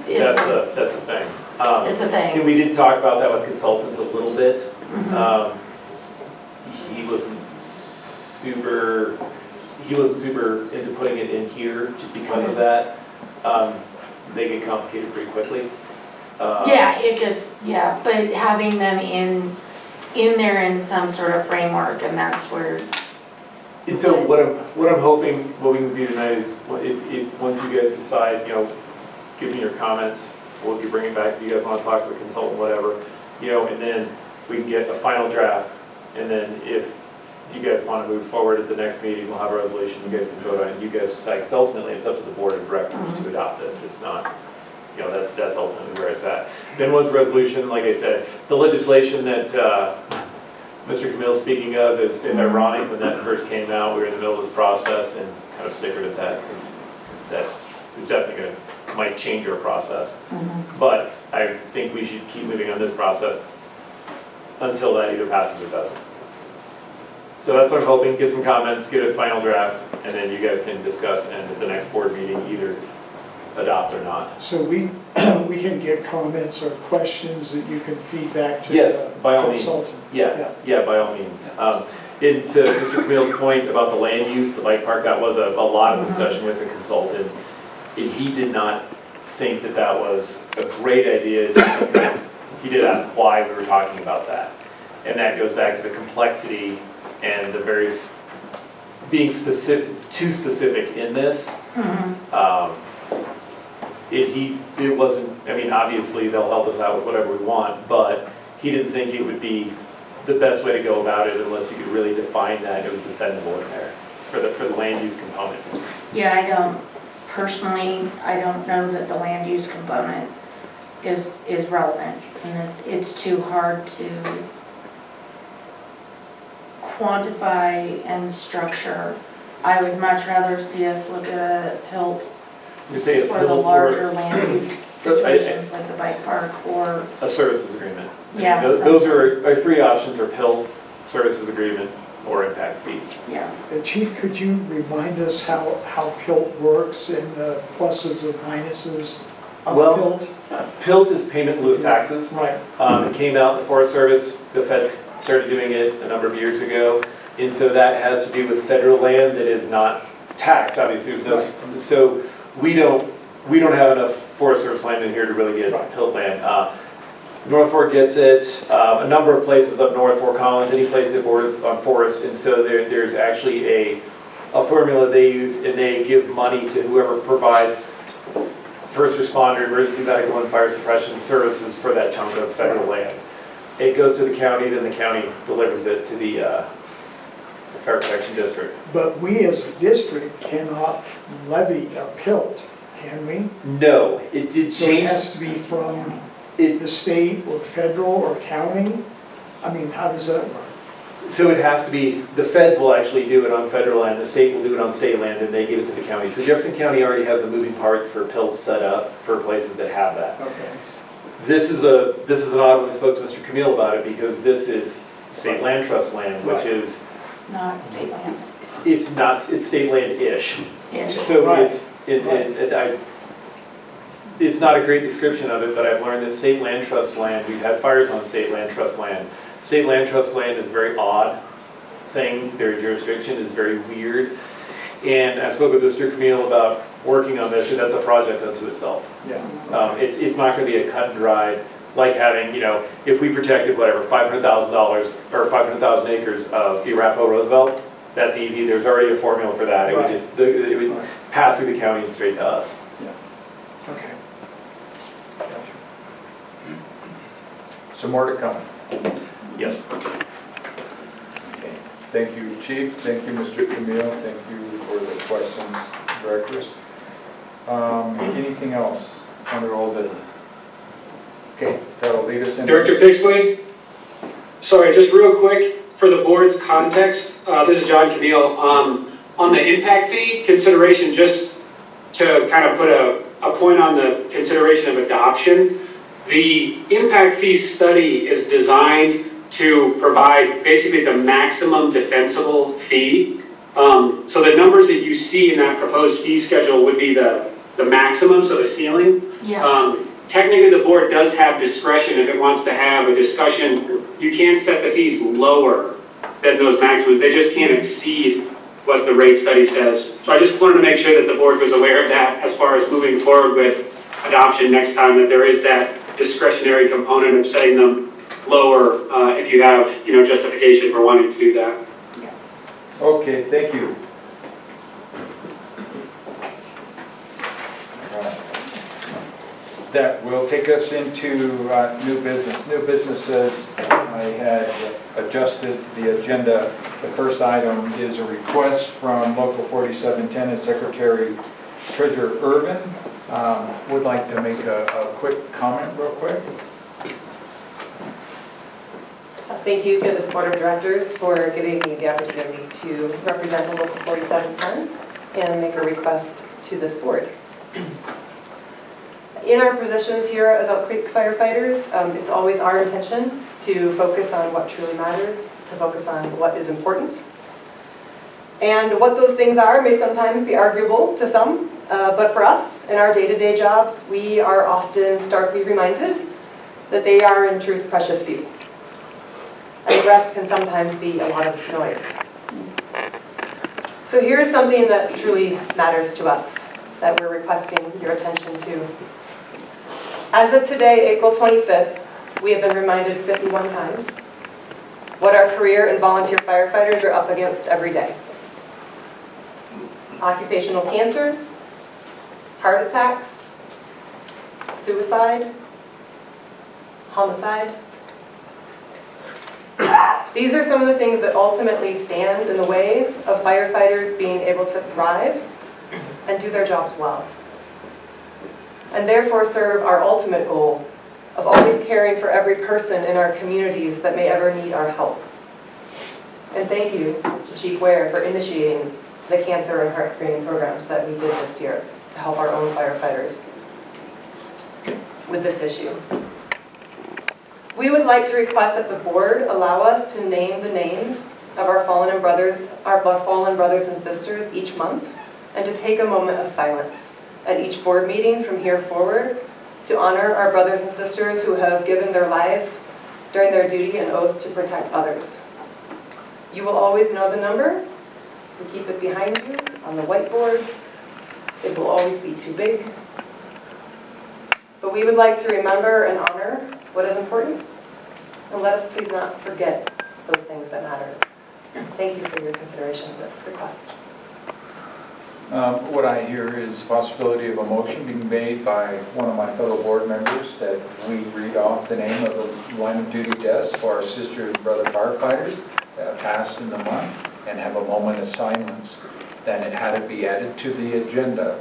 Speaker 10: That's a thing.
Speaker 8: It's a thing.
Speaker 10: And we did talk about that with consultants a little bit.
Speaker 8: Mhm.
Speaker 10: He wasn't super into putting it in here just because of that. They get complicated pretty quickly.
Speaker 8: But having them in there in some sort of framework, and that's where.
Speaker 10: And so what I'm hoping, what we can do tonight is, if once you guys decide, give me your comments, we'll bring it back, if you guys want to talk to the consultant, whatever, and then we can get a final draft, and then if you guys want to move forward at the next meeting, we'll have a resolution, you guys can vote on it, you guys decide, because ultimately it's up to the board of directors to adopt this, it's not, that's ultimately where it's at. Then once resolution, like I said, the legislation that Mr. Camille's speaking of is ironic. When that first came out, we were in the middle of this process and kind of snickered at that, because that is definitely might change our process. But I think we should keep moving on this process until that either passes or doesn't. So that's what I'm hoping, get some comments, get a final draft, and then you guys can discuss and at the next board meeting either adopt or not.
Speaker 6: So we can get comments or questions that you can feed back to the
Speaker 10: Yes, by all means.
Speaker 6: consultant.
Speaker 10: Yeah, by all means. And to Mr. Camille's point about the land use, the bike park, that was a lot of discussion with the consultant. And he did not think that was a great idea, just because he did ask why we were talking about that. And that goes back to the complexity and the various, being too specific in this. It wasn't, obviously they'll help us out with whatever we want, but he didn't think it would be the best way to go about it unless you could really define that it was defendable in there for the land use component.
Speaker 8: Yeah, I don't know that the land use component is relevant in this. It's too hard to quantify and structure. I would much rather see us look at a PILT
Speaker 10: You say a
Speaker 8: for the
Speaker 10: pill
Speaker 8: larger land use
Speaker 10: So I-
Speaker 8: situations like the bike park or,
Speaker 10: a services agreement.
Speaker 8: yeah.
Speaker 10: Those are, our three options are PILT, services agreement, or impact fees.
Speaker 8: Yeah.
Speaker 6: Chief, could you remind us how PILT works and the pluses and minuses of
Speaker 10: Well,
Speaker 6: PILT?
Speaker 10: PILT is payment in lieu of taxes.
Speaker 6: Right.
Speaker 10: It came out in the Forest Service, the feds started doing it a number of years ago. And so that has to do with federal land that is not taxed, obviously, there's no, so we don't have enough Forest Service land in here to really get PILT land. North Fork gets it, a number of places up north, Fort Collins, any place that borders on forest, and so there's actually a formula they use, and they give money to whoever provides first responder, emergency medical, and fire suppression services for that chunk of federal land. It goes to the county, then the county delivers it to the Fire Protection District.
Speaker 6: But we as a district cannot levy a PILT, can we?
Speaker 10: No, it did
Speaker 6: So it
Speaker 10: change.
Speaker 6: has to be from the state or federal or county? I mean, how does that work?
Speaker 10: So it has to be, the feds will actually do it on federal land, the state will do it on state land, and they give it to the county. So Jefferson County already has the moving parts for PILT set up for places that have that.
Speaker 6: Okay.
Speaker 10: This is an odd one. We spoke to Mr. Camille about it because this is state land trust land, which is,
Speaker 8: Not state land.
Speaker 10: it's not, it's state land-ish.
Speaker 8: Ish.
Speaker 10: So
Speaker 6: Right.
Speaker 10: it's not a great description of it, but I've learned that state land trust land, we've had fires on state land trust land. State land trust land is a very odd thing. Their jurisdiction is very weird. And I spoke with Mr. Camille about working on this, and that's a project unto itself.
Speaker 6: Yeah.
Speaker 10: It's not going to be a cut and dried, like having, if we protected whatever, $500,000 or 500,000 acres of Arapahoe Roosevelt, that's easy. There's already a formula for that. It would just, it would pass through the county and straight to us.
Speaker 6: Okay.
Speaker 1: Some more to come.
Speaker 10: Yes.
Speaker 1: Okay. Thank you, Chief. Thank you, Mr. Camille. Thank you for the questions, directors. Anything else under old business? Okay, that'll lead us into...
Speaker 16: Director Pixley? Sorry, just real quick, for the board's context, this is John Camille. On the impact fee consideration, just to kind of put a point on the consideration of adoption, the impact fee study is designed to provide basically the maximum defensible fee. So the numbers that you see in that proposed fee schedule would be the maximum, so the ceiling.
Speaker 8: Yeah.
Speaker 16: Technically, the board does have discretion if it wants to have a discussion. You can't set the fees lower than those maximums. They just can't exceed what the rate study says. So I just wanted to make sure that the board was aware of that as far as moving forward with adoption next time, that there is that discretionary component of setting them lower if you have, justification for wanting to do that.
Speaker 1: Okay, thank you. That will take us into new business. New business says I had adjusted the agenda. The first item is a request from Local 4710 and Secretary Treasurer Urban. Would like to make a quick comment real quick.
Speaker 5: Thank you to this board of directors for giving me the opportunity to represent the Local 4710 and make a request to this board. In our positions here as Elk Creek firefighters, it's always our intention to focus on what truly matters, to focus on what is important. And what those things are may sometimes be arguable to some, but for us, in our day-to-day jobs, we are often starkly reminded that they are in truth precious few. And the rest can sometimes be a lot of noise. So here's something that truly matters to us, that we're requesting your attention to. As of today, April 25th, we have been reminded 51 times what our career and volunteer firefighters are up against every day. Occupational cancer, heart attacks, suicide, homicide. These are some of the things that ultimately stand in the way of firefighters being able to thrive and do their jobs well, and therefore serve our ultimate goal of always caring for every person in our communities that may ever need our help. And thank you to Chief Ware for initiating the cancer and heart screening programs that we did this year. to help our own firefighters with this issue. We would like to request that the board allow us to name the names of our fallen brothers and sisters each month, and to take a moment of silence at each board meeting from here forward to honor our brothers and sisters who have given their lives during their duty and oath to protect others. You will always know the number. We keep it behind you on the whiteboard. It will always be too big. But we would like to remember and honor what is important, and let us please not forget those things that matter. Thank you for your consideration of this request.
Speaker 1: What I hear is the possibility of a motion being made by one of my fellow board members that we read off the name of the line of duty deaths for our sister and brother firefighters that passed in the month, and have a moment of silence. Then it had to be added to the agenda.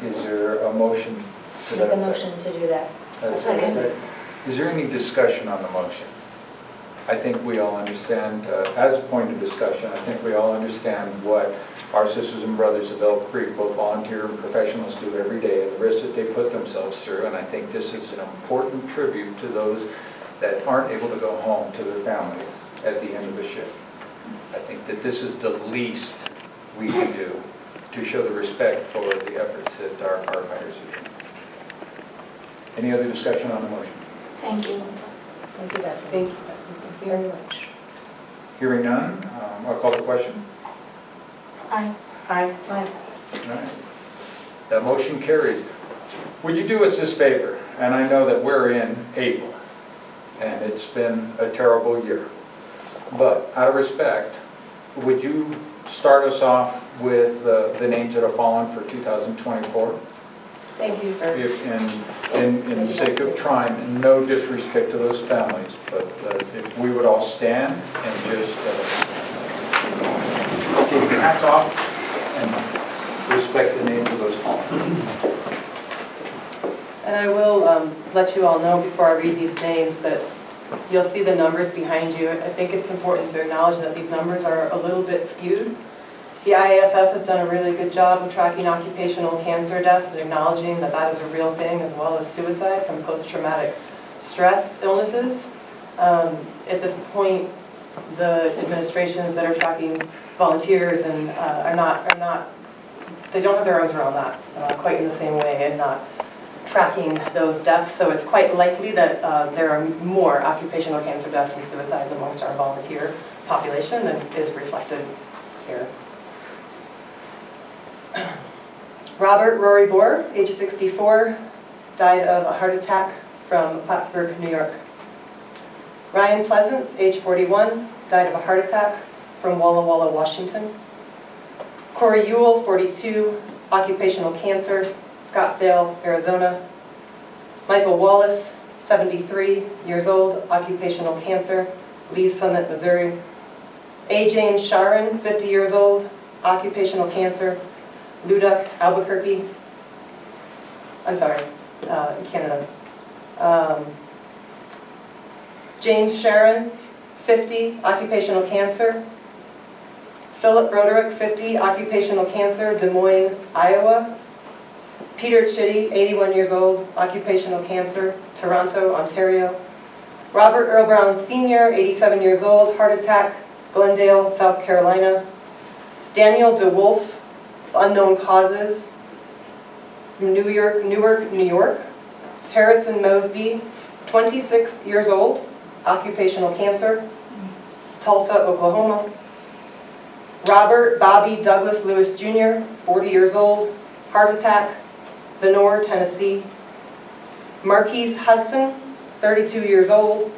Speaker 1: Is there a motion to that
Speaker 7: Make a
Speaker 1: effect?
Speaker 7: motion to do that.
Speaker 1: That's
Speaker 7: Second.
Speaker 1: it. Is there any discussion on the motion? I think we all understand, as a point of discussion, I think we all understand what our sisters and brothers of Elk Creek, both volunteer and professionals, do every day, and the risks that they put themselves through. And I think this is an important tribute to those that aren't able to go home to their families at the end of the shift. I think that this is the least we can do to show the respect for the efforts that our firefighters are doing. Any other discussion on the motion?
Speaker 8: Thank you.
Speaker 7: Thank you, Bethany.
Speaker 5: Thank you.
Speaker 7: Very much.
Speaker 1: Hearing none, I'll call the question.
Speaker 8: Aye.
Speaker 5: Aye.
Speaker 7: Aye.
Speaker 1: All right. That motion carries. Would you do us this favor? And I know that we're in April, and it's been a terrible year. But out of respect, would you start us off with the names that have fallen for 2024?
Speaker 5: Thank you.
Speaker 1: In the sake of trying, no disrespect to those families, but if we would all stand and just take your hats off and respect the names of those fallen.
Speaker 5: And I will let you all know before I read these names that you'll see the numbers behind you. I think it's important to acknowledge that these numbers are a little bit skewed. The IAFF has done a really good job of tracking occupational cancer deaths and acknowledging that that is a real thing, as well as suicide from post-traumatic stress illnesses. At this point, the administrations that are tracking volunteers and they don't have their arms around that quite in the same way, and not tracking those deaths. So it's quite likely that there are more occupational cancer deaths and suicides amongst our volunteer population than is reflected here. Robert Rory Bohr, age 64, died of a heart attack from Plattsburgh, New York. Ryan Pleasance, age 41, died of a heart attack from Walla Walla, Washington. Corey Ewell, 42, occupational cancer, Scottsdale, Arizona. Michael Wallace, 73 years old, occupational cancer, Lee's Summit, Missouri. A. James Sharon, 50 years old, occupational cancer, Luduc, Albuquerque. Canada. James Sharon, 50, occupational cancer. Philip Broderick, 50, occupational cancer, Des Moines, Iowa. Peter Chitty, 81 years old, occupational cancer, Toronto, Ontario. Robert Earl Brown Sr., 87 years old, heart attack, Glendale, South Carolina. Daniel DeWolf, unknown causes, Newark, New York. Harrison Mosby, 26 years old, occupational cancer, Tulsa, Oklahoma. Robert Bobby Douglas Lewis Jr., 40 years old, heart attack, Vonore, Tennessee. Marquise Hudson, 32 years old,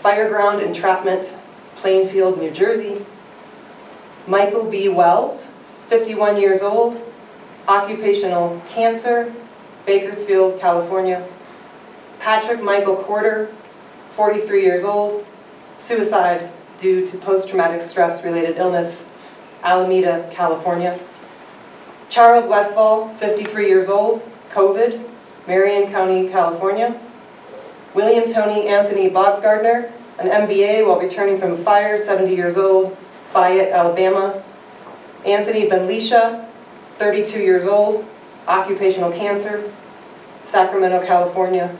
Speaker 5: fireground entrapment, Plainfield, New Jersey. Michael B. Wells, 51 years old, occupational cancer, Bakersfield, California. Patrick Michael Corder, 43 years old, suicide due to post-traumatic stress-related illness, Alameda, California. Charles Westfall, 53 years old, COVID, Marion County, California. William Tony Anthony Baumgartner, an MBA while returning from a fire, 70 years old, Fayette, Alabama. Anthony Benlisha, 32 years old, occupational cancer, Sacramento, California.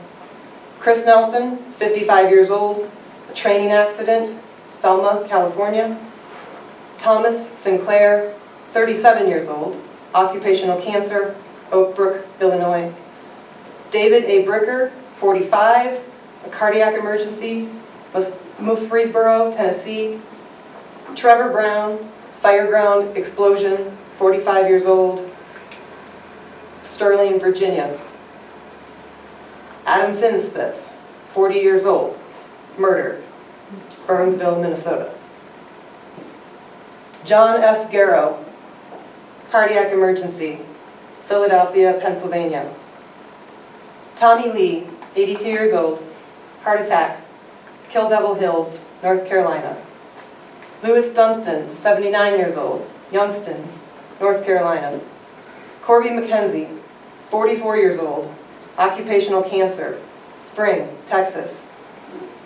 Speaker 5: Chris Nelson, 55 years old, a training accident, Selma, California. Thomas Sinclair, 37 years old, occupational cancer, Oak Brook, Illinois. David A. Bricker, 45, a cardiac emergency, Murfreesboro, Tennessee. Trevor Brown, fireground explosion, 45 years old, Sterling, Virginia. Adam Finsmith, 40 years old, murdered, Burnsville, Minnesota. John F. Garrow, cardiac emergency, Philadelphia, Pennsylvania. Tommy Lee, 82 years old, heart attack, Kill Devil Hills, North Carolina. Louis Dunstan, 79 years old, Youngston, North Carolina. Corby McKenzie, 44 years old, occupational cancer, Spring, Texas.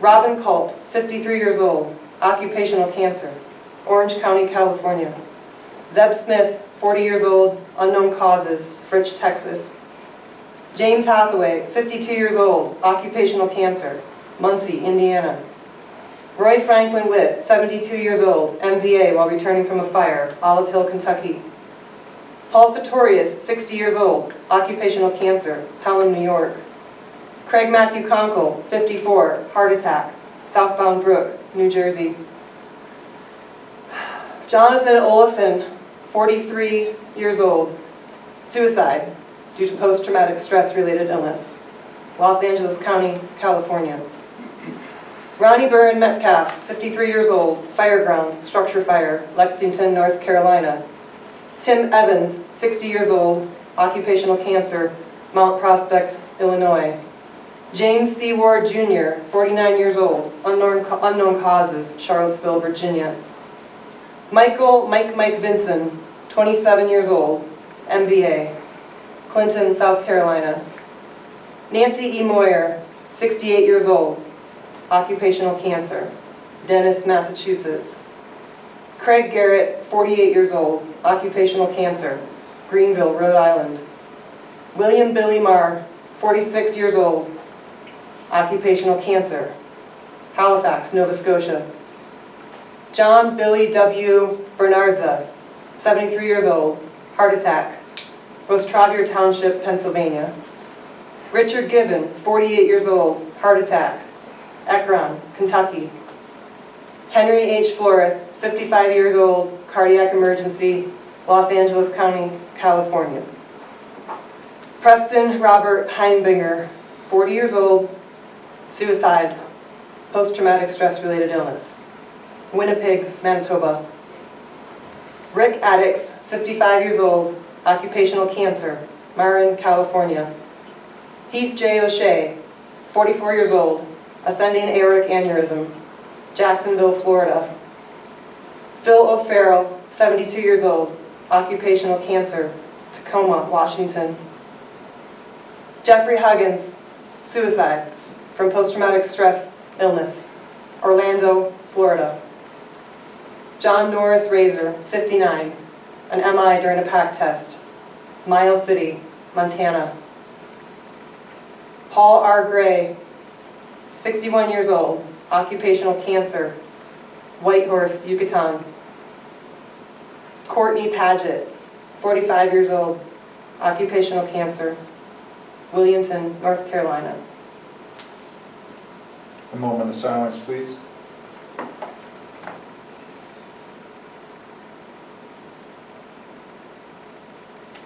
Speaker 5: Robin Culp, 53 years old, occupational cancer, Orange County, California. Zeb Smith, 40 years old, unknown causes, Fritch, Texas. James Hathaway, 52 years old, occupational cancer, Muncie, Indiana. Roy Franklin Witt, 72 years old, MVA while returning from a fire, Olive Hill, Kentucky. Paul Sartorius, 60 years old, occupational cancer, Pelham, New York. Craig Matthew Conkle, 54, heart attack, Southbound Brook, New Jersey. Jonathan Olafin, 43 years old, suicide due to post-traumatic stress-related illness, Los Angeles County, California. Ronnie Byrne Metcalf, 53 years old, fireground, structure fire, Lexington, North Carolina. Tim Evans, 60 years old, occupational cancer, Mount Prospect, Illinois. James C. Ward Jr., 49 years old, unknown causes, Charlottesville, Virginia. Mike Vinson, 27 years old, MVA, Clinton, South Carolina. Nancy E. Moyer, 68 years old, occupational cancer, Dennis, Massachusetts. Craig Garrett, 48 years old, occupational cancer, Greenville, Rhode Island. William Billy Marr, 46 years old, occupational cancer, Halifax, Nova Scotia. John Billy W. Bernardza, 73 years old, heart attack, Rostravier Township, Pennsylvania. Richard Gibbon, 48 years old, heart attack, Ekron, Kentucky. Henry H. Flores, 55 years old, cardiac emergency, Los Angeles County, California. Preston Robert Heimbinger, 40 years old, suicide, post-traumatic stress-related illness, Winnipeg, Manitoba. Rick Addix, 55 years old, occupational cancer, Marin, California. Heath J. O'Shea, 44 years old, ascending aortic aneurysm, Jacksonville, Florida. Phil O'Farrell, 72 years old, occupational cancer, Tacoma, Washington. Jeffrey Huggins, suicide from post-traumatic stress illness, Orlando, Florida. John Norris Razor, 59, an MI during a pack test, Miles City, Montana. Paul R. Gray, 61 years old, occupational cancer, Whitehorse, Yucatan. Courtney Paget, 45 years old, occupational cancer, Williamton, North Carolina.
Speaker 1: A moment of silence, please.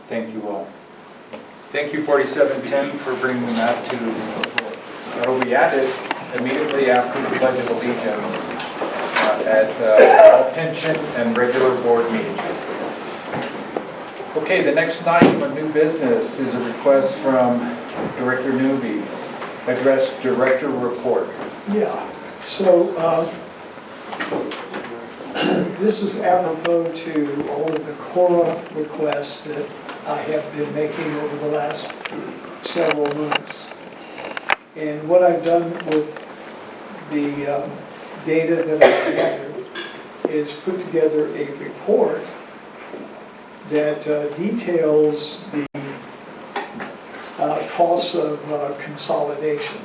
Speaker 1: Thank you all. Thank you, 4710, for bringing that to the floor. That'll be added immediately after the Pledge of Allegiance at all pension and regular board meetings. Okay, the next item of new business is a request from Director Newby, address director report.
Speaker 6: Yeah, so this is apropos to all of the Cora requests that I have been making over the last several months. And what I've done with the data that I've gathered is put together a report that details the costs of consolidation.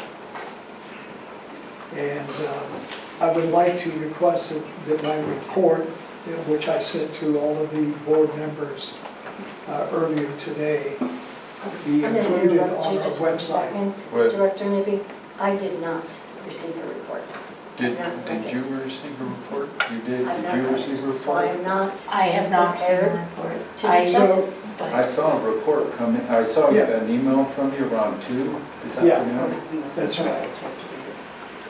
Speaker 6: And I would like to request that my report, which I sent to all of the board members earlier today, be
Speaker 7: I'm going to
Speaker 6: included
Speaker 7: interrupt
Speaker 6: on
Speaker 7: you
Speaker 6: our
Speaker 7: just for a
Speaker 6: website.
Speaker 7: second,
Speaker 1: What?
Speaker 7: Director Nibby. I did not receive a report.
Speaker 1: Did
Speaker 7: I've not read
Speaker 1: you
Speaker 7: it.
Speaker 1: receive a report? You did?
Speaker 7: I've
Speaker 1: Did
Speaker 7: not
Speaker 1: you
Speaker 7: read
Speaker 1: receive a
Speaker 7: it, so I
Speaker 1: report?
Speaker 7: am not
Speaker 8: I have not seen the
Speaker 7: prepared
Speaker 8: report.
Speaker 7: to
Speaker 8: I
Speaker 7: discuss
Speaker 6: So-
Speaker 7: it.
Speaker 1: I
Speaker 8: But
Speaker 1: saw a report come in, I saw
Speaker 6: Yeah.
Speaker 1: an email from you around 2 this
Speaker 6: Yeah.
Speaker 1: afternoon.
Speaker 6: That's right.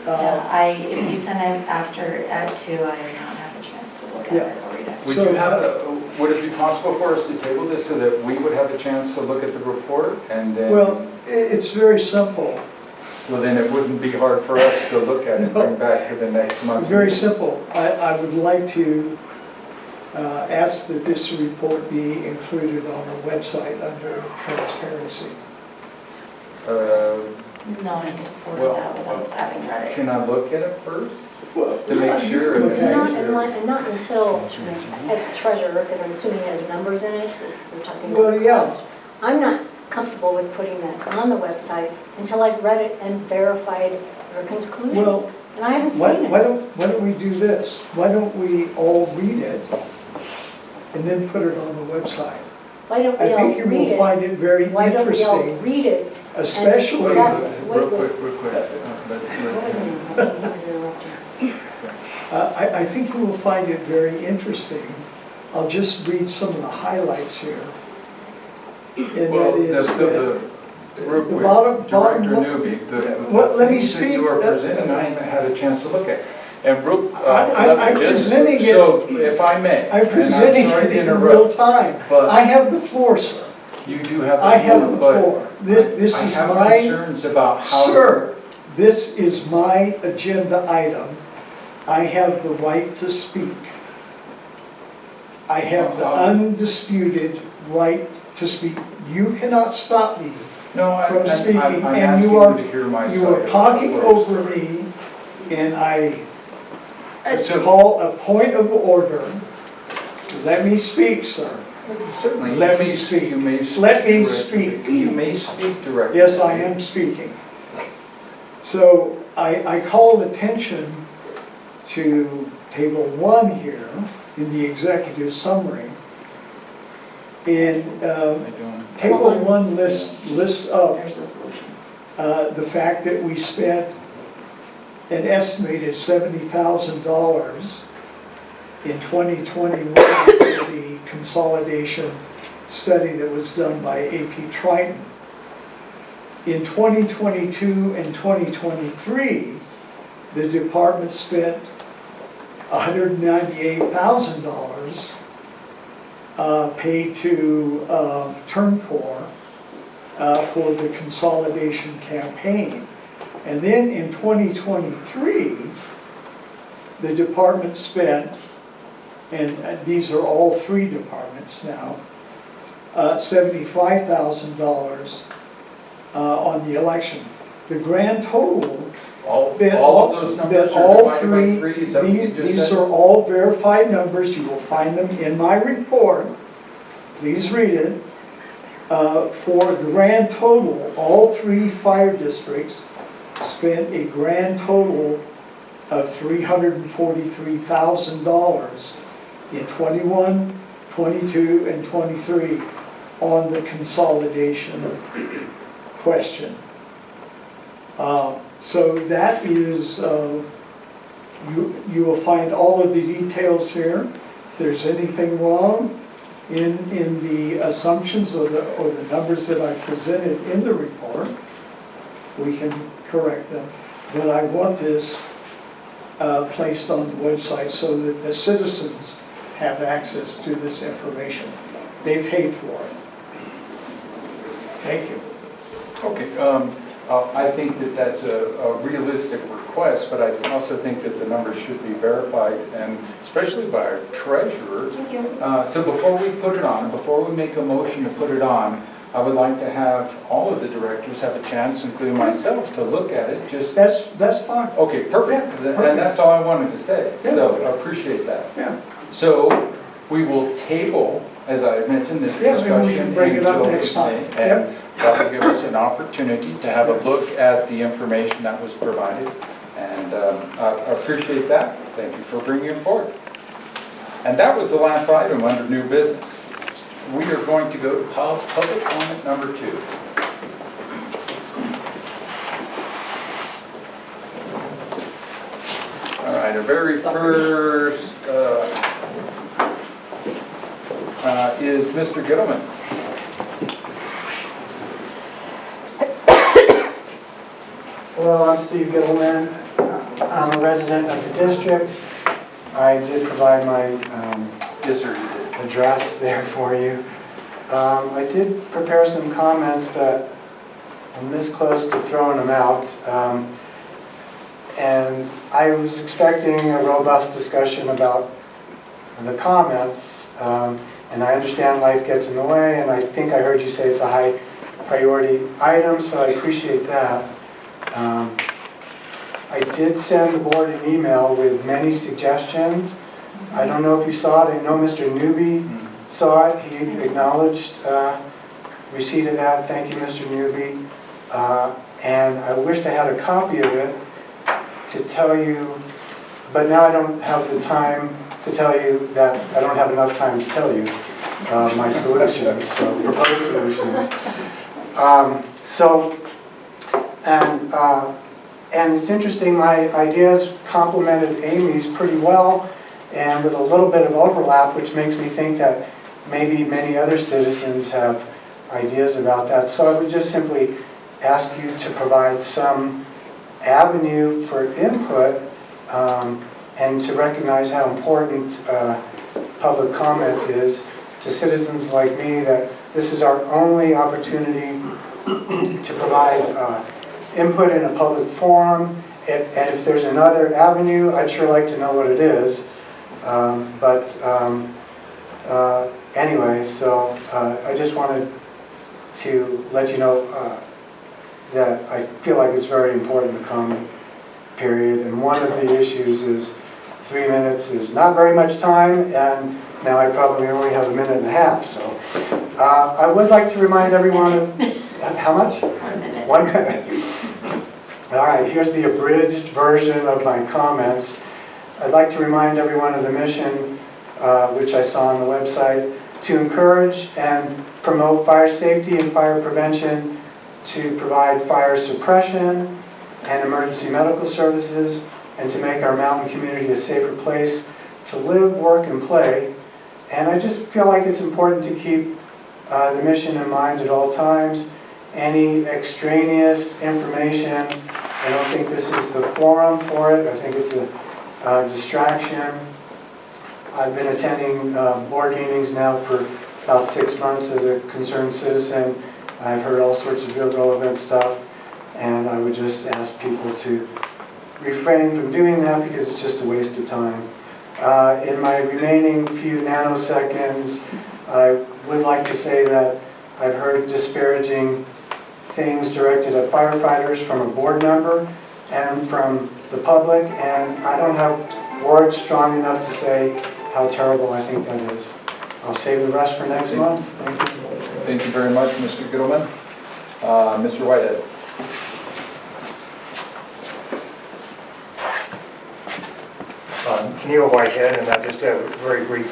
Speaker 8: yeah, if you send it after at 2, I have not had a chance to look at
Speaker 6: Yeah.
Speaker 8: it or read it.
Speaker 1: Would
Speaker 6: So,
Speaker 1: you have, would it be possible for us to table this so that we would have a chance to look at the report and then?
Speaker 6: Well, it's very simple.
Speaker 1: Well, then it wouldn't be hard for us to look at and bring back to the next month.
Speaker 6: Very simple. I would like to ask that this report be included on our website under transparency.
Speaker 8: Not in support
Speaker 1: Well,
Speaker 8: of that without having read it.
Speaker 1: Can I look at it first?
Speaker 6: Well,
Speaker 1: To make sure and
Speaker 6: look
Speaker 1: then
Speaker 6: at
Speaker 1: make
Speaker 6: it.
Speaker 1: sure.
Speaker 7: And not until, as treasurer, because I'm assuming it has numbers in it, if we're talking
Speaker 6: Well,
Speaker 7: about
Speaker 6: yeah.
Speaker 7: cost. I'm not comfortable with putting that on the website until I've read it and verified your conclusions.
Speaker 6: Well,
Speaker 7: And I haven't
Speaker 6: Why
Speaker 7: seen
Speaker 6: why
Speaker 7: it.
Speaker 6: don't we do this? Why don't we all read it and then put it on the website?
Speaker 7: Why don't we
Speaker 6: I
Speaker 7: all
Speaker 6: think you
Speaker 7: read
Speaker 6: will find
Speaker 7: it?
Speaker 6: it very
Speaker 7: Why don't we all
Speaker 6: interesting,
Speaker 7: read it?
Speaker 6: especially.
Speaker 7: discuss-
Speaker 1: Real quick.
Speaker 7: He was interrupting.
Speaker 6: I think you will find it very interesting. I'll just read some of the highlights here. And
Speaker 1: Well,
Speaker 6: that is
Speaker 1: that's
Speaker 6: that,
Speaker 1: real
Speaker 6: the
Speaker 1: quick,
Speaker 6: bottom
Speaker 1: Director
Speaker 6: line-
Speaker 1: Newby,
Speaker 6: Well, let me
Speaker 1: things that
Speaker 6: speak.
Speaker 1: you are presenting, I haven't had a chance to look at. And real,
Speaker 6: I'm
Speaker 1: just,
Speaker 6: presenting it-
Speaker 1: so if I may,
Speaker 6: I'm
Speaker 1: and
Speaker 6: presenting
Speaker 1: I'm sorry
Speaker 6: it
Speaker 1: to
Speaker 6: in real
Speaker 1: interrupt,
Speaker 6: time.
Speaker 1: but
Speaker 6: I have the floor, sir.
Speaker 1: you do have the
Speaker 6: I have the
Speaker 1: floor,
Speaker 6: floor.
Speaker 1: but
Speaker 6: This
Speaker 1: I
Speaker 6: is
Speaker 1: have
Speaker 6: my,
Speaker 1: concerns about how.
Speaker 6: sir, this is my agenda item. I have the right to speak. I have the undisputed right to speak. You cannot stop me
Speaker 1: No,
Speaker 6: from speaking,
Speaker 1: I'm
Speaker 6: and
Speaker 1: asking
Speaker 6: you are,
Speaker 1: to hear my side.
Speaker 6: you are
Speaker 1: of the
Speaker 6: talking
Speaker 1: first.
Speaker 6: over me, and I
Speaker 1: So-
Speaker 6: call a point of order. Let me speak, sir.
Speaker 1: Certainly.
Speaker 6: Let
Speaker 1: you
Speaker 6: me
Speaker 1: may-
Speaker 6: speak.
Speaker 1: You may
Speaker 6: Let me
Speaker 1: directly.
Speaker 6: speak.
Speaker 1: You may speak directly.
Speaker 6: Yes, I am speaking. So I call attention to table 1 here in the executive summary. And
Speaker 1: I don't.
Speaker 6: table 1 lists up
Speaker 8: There's a solution.
Speaker 6: the fact that we spent an estimated $70,000 in 2021 for the consolidation study that was done by AP Triton. In 2022 and 2023, the department spent $198,000 paid to Term Corps for the consolidation campaign. And then in 2023, the department spent, and these are all 3 departments now, $75,000 on the election. The grand total,
Speaker 1: All
Speaker 6: that
Speaker 1: of those numbers
Speaker 6: that
Speaker 1: are
Speaker 6: all
Speaker 1: divided by
Speaker 6: 3,
Speaker 1: 3? Is that what you just
Speaker 6: these
Speaker 1: said?
Speaker 6: are all verified numbers. You will find them in my report. Please read it. For a grand total, all 3 fire districts spent a grand total of $343,000 in 21, 22, and 23 on the consolidation question. So that is, you will find all of the details here. If there's anything wrong in the assumptions or the numbers that I presented in the report, we can correct them. But I want this placed on the website so that the citizens have access to this information. They paid for it. Thank you.
Speaker 1: Okay, I think that that's a realistic request, but I also think that the numbers should be verified, and especially by our treasurer.
Speaker 7: Thank you.
Speaker 1: So before we put it on, before we make a motion to put it on, I would like to have all of the directors have a chance, including myself, to look at it, just.
Speaker 6: That's fine.
Speaker 1: Okay, perfect, and that's all I wanted to say, so I appreciate that.
Speaker 6: Yeah.
Speaker 1: So we will table as I mentioned, this
Speaker 6: Yeah, maybe we
Speaker 1: discussion
Speaker 6: can bring it up
Speaker 1: until
Speaker 6: next time.
Speaker 1: May, and that will give us an opportunity to have a look at the information that was provided. And I appreciate that. Thank you for bringing it forward. And that was the last item under new business. We are going to go to public comment number 2. All right, our very first is Mr. Gittleman.
Speaker 17: Hello, I'm Steve Gittleman. I'm a resident of the district. I did provide my
Speaker 1: Yes, sir, you did.
Speaker 17: address there for you. I did prepare some comments, but I'm this close to throwing them out. And I was expecting a robust discussion about the comments. And I understand life gets in the way, and I think I heard you say it's a high priority item, so I appreciate that. I did send the board an email with many suggestions. I don't know if you saw it. I know Mr. Newby saw it. He acknowledged receipt of that. Thank you, Mr. Newby. And I wished I had a copy of it to tell you, but now I don't have the time to tell you that I don't have enough time to tell you my solutions, so proposed solutions. And it's interesting, my ideas complemented Amy's pretty well, and with a little bit of overlap, which makes me think that maybe many other citizens have ideas about that. So I would just simply ask you to provide some avenue for input and to recognize how important public comment is to citizens like me, that this is our only opportunity to provide input in a public forum. And if there's another avenue, I'd sure like to know what it is. Anyway, so I just wanted to let you know that I feel like it's very important, the comment period. And one of the issues is 3 minutes is not very much time, and now I probably only have a minute and a half. So I would like to remind everyone of, how much?
Speaker 8: 1 minute.
Speaker 17: 1 minute. All right, here's the abridged version of my comments. I'd like to remind everyone of the mission, which I saw on the website, to encourage and promote fire safety and fire prevention, to provide fire suppression and emergency medical services, and to make our mountain community a safer place to live, work, and play. And I just feel like it's important to keep the mission in mind at all times. Any extraneous information, I don't think this is the forum for it. I think it's a distraction. I've been attending board meetings now for about 6 months as a concerned citizen. I've heard all sorts of irrelevant stuff, and I would just ask people to refrain from doing that because it's just a waste of time. In my remaining few nanoseconds, I would like to say that I've heard disparaging things directed at firefighters from a board member and from the public, and I don't have words strong enough to say how terrible I think that is. I'll save the rest for next month. Thank you.
Speaker 1: Thank you very much, Mr. Gittleman. Mr. Whitehead.
Speaker 13: Neil Whitehead, and I just have a very brief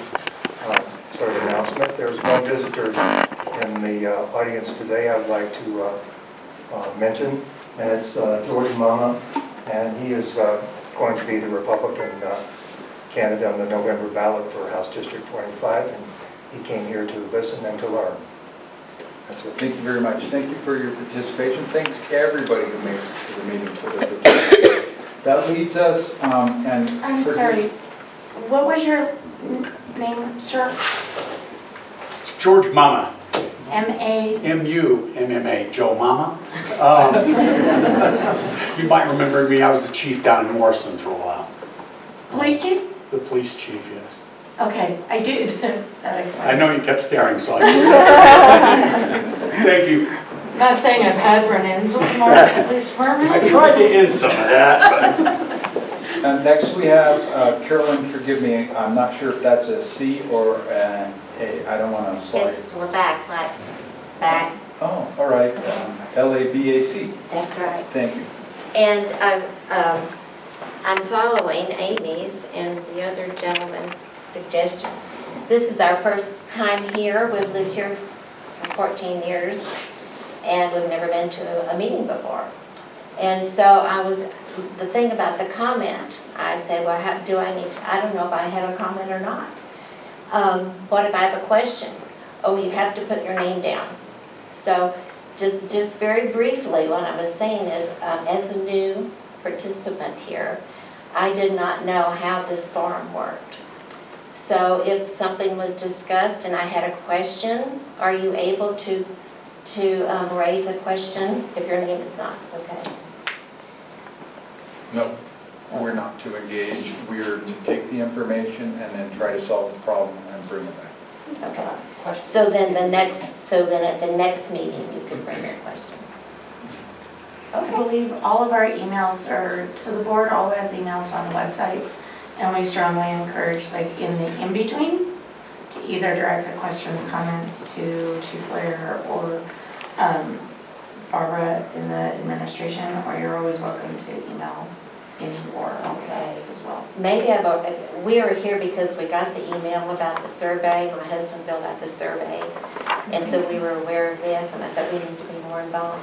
Speaker 13: sort of announcement. There's one visitor in the audience today I'd like to mention, and it's George Mama, and he is going to be the Republican candidate on the November ballot for House District 25, and he came here to listen and to learn. That's it.
Speaker 1: Thank you very much. Thank you for your participation. Thanks to everybody who makes it to the meeting for their participation. That leads us, and...
Speaker 8: I'm sorry, what was your name, sir?
Speaker 18: George Mama.
Speaker 8: M-A?
Speaker 18: M-U-M-M-A, Joe Mama. You might remember me, I was the chief down in Morrison for a while.
Speaker 8: Police chief?
Speaker 18: The police chief, yes.
Speaker 8: Okay, I did. That explains.
Speaker 18: I know you kept staring, so I Thank you.
Speaker 8: Not saying I've had run-ins with the Morrison Police Department.
Speaker 18: I tried to end some of that, but...
Speaker 1: And next we have Carolyn, forgive me, I'm not sure if that's a C or an A. I don't want to slide.
Speaker 19: It's Labac, like back.
Speaker 1: Oh, all right. L-A-B-A-C.
Speaker 19: That's right.
Speaker 1: Thank you.
Speaker 19: And I'm following Amy's and the other gentleman's suggestion. This is our first time here. We've lived here for 14 years, and we've never been to a meeting before. And so the thing about the comment, I said, well, I don't know if I have a comment or not. What if I have a question? Oh, you have to put your name down. So just very briefly, what I was saying is, as a new participant here, I did not know how this forum worked. So if something was discussed and I had a question, are you able to raise a question if your name is not? Okay.
Speaker 1: No, we're not to engage. We're to take the information and then try to solve the problem and bring it back.
Speaker 19: Okay. So then at the next meeting, you can bring your question.
Speaker 8: I believe all of our emails so the board all has emails on the website, and we strongly encourage, like in the in-between, to either direct the questions, comments to Chief Lair or Barbara in the administration, or you're always welcome to email any or us as well.
Speaker 19: Maybe we are here because we got the email about the survey. My husband filled out the survey, and so we were aware of this, and I thought we need to be more involved.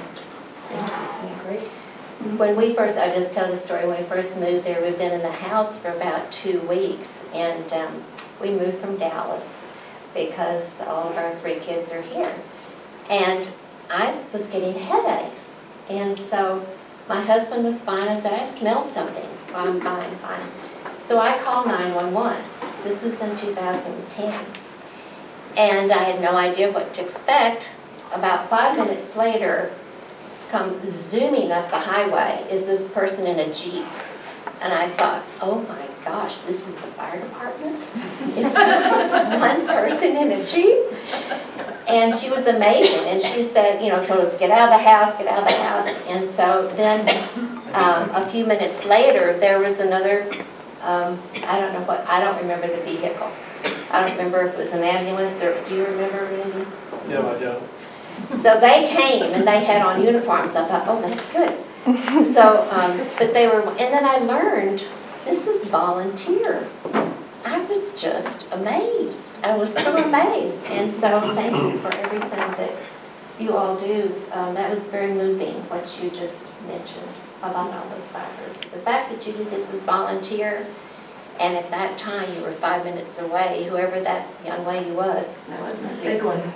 Speaker 19: Great. When we first, I just tell the story, when we first moved there, we've been in the house for about 2 weeks, and we moved from Dallas because all of our 3 kids are here. And I was getting headaches, and so my husband was fine. I said, I smell something. Well, I'm fine. So I called 911. This was in 2010. And I had no idea what to expect. About 5 minutes later, come zooming up the highway is this person in a Jeep. And I thought, oh my gosh, this is the fire department? Is there one person in a Jeep? And she was amazing. And she said, told us, get out of the house, get out of the house. And so then a few minutes later, there was another, I don't remember the vehicle. I don't remember if it was an ambulance or, do you remember, Randy?
Speaker 10: No, I don't.
Speaker 19: So they came and they had on uniforms. I thought, oh, that's good. So, but they were, and then I learned this is volunteer. I was just amazed. I was so amazed. And so thank you for everything that you all do. That was very moving, what you just mentioned about all those factors. The fact that you do this as volunteer, and at that time you were 5 minutes away, whoever that young lady was.
Speaker 8: That was Miss Bigland.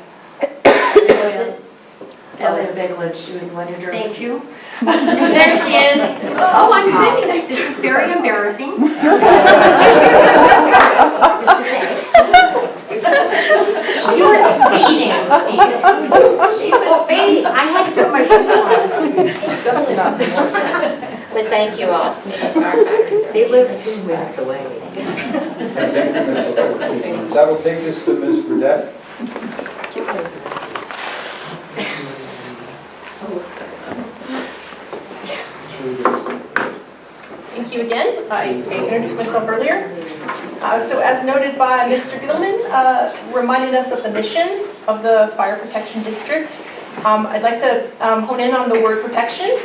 Speaker 19: Elliot
Speaker 8: Bigland, she was the one who drove.
Speaker 19: Thank you. There she is. Oh, I'm sitting next to
Speaker 7: This is very embarrassing.
Speaker 19: She was speeding. She was speeding. I had to put my shoe on. But thank you all.
Speaker 11: They live 2 minutes away.
Speaker 1: So I will take this to Ms. Burdette.
Speaker 2: Thank you again. I introduced myself earlier. So as noted by Mr. Gittleman, reminding us of the mission of the Fire Protection District, I'd like to hone in on the word protection,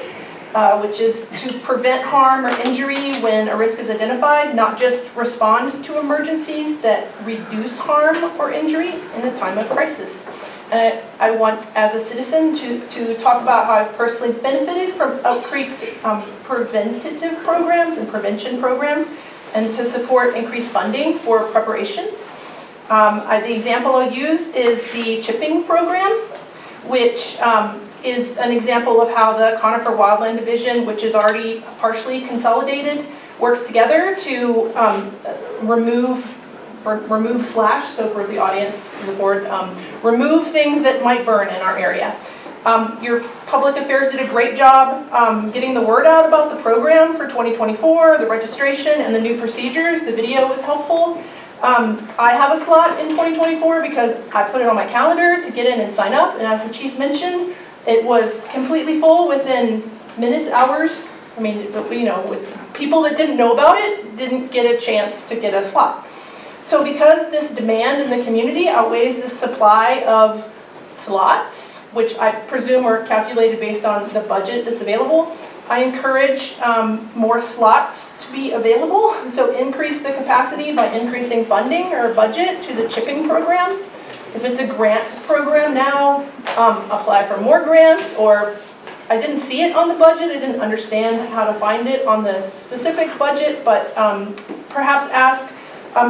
Speaker 2: which is to prevent harm or injury when a risk is identified, not just respond to emergencies that reduce harm or injury in a time of crisis. And I want, as a citizen, to talk about how I've personally benefited from Elk Creek's preventative programs and prevention programs, and to support increased funding for preparation. The example I'll use is the chipping program, which is an example of how the Conifer Wildland Division, which is already partially consolidated, works together to remove slash, so for the audience, the board, remove things that might burn in our area. Your public affairs did a great job getting the word out about the program for 2024, the registration and the new procedures. The video was helpful. I have a slot in 2024 because I put it on my calendar to get in and sign up, and as the chief mentioned, it was completely full within minutes, hours. I mean, with people that didn't know about it didn't get a chance to get a slot. So because this demand in the community outweighs the supply of slots, which I presume are calculated based on the budget that's available, I encourage more slots to be available. So increase the capacity by increasing funding or budget to the chipping program. If it's a grant program now, apply for more grants, or I didn't see it on the budget, I didn't understand how to find it on the specific budget, but perhaps ask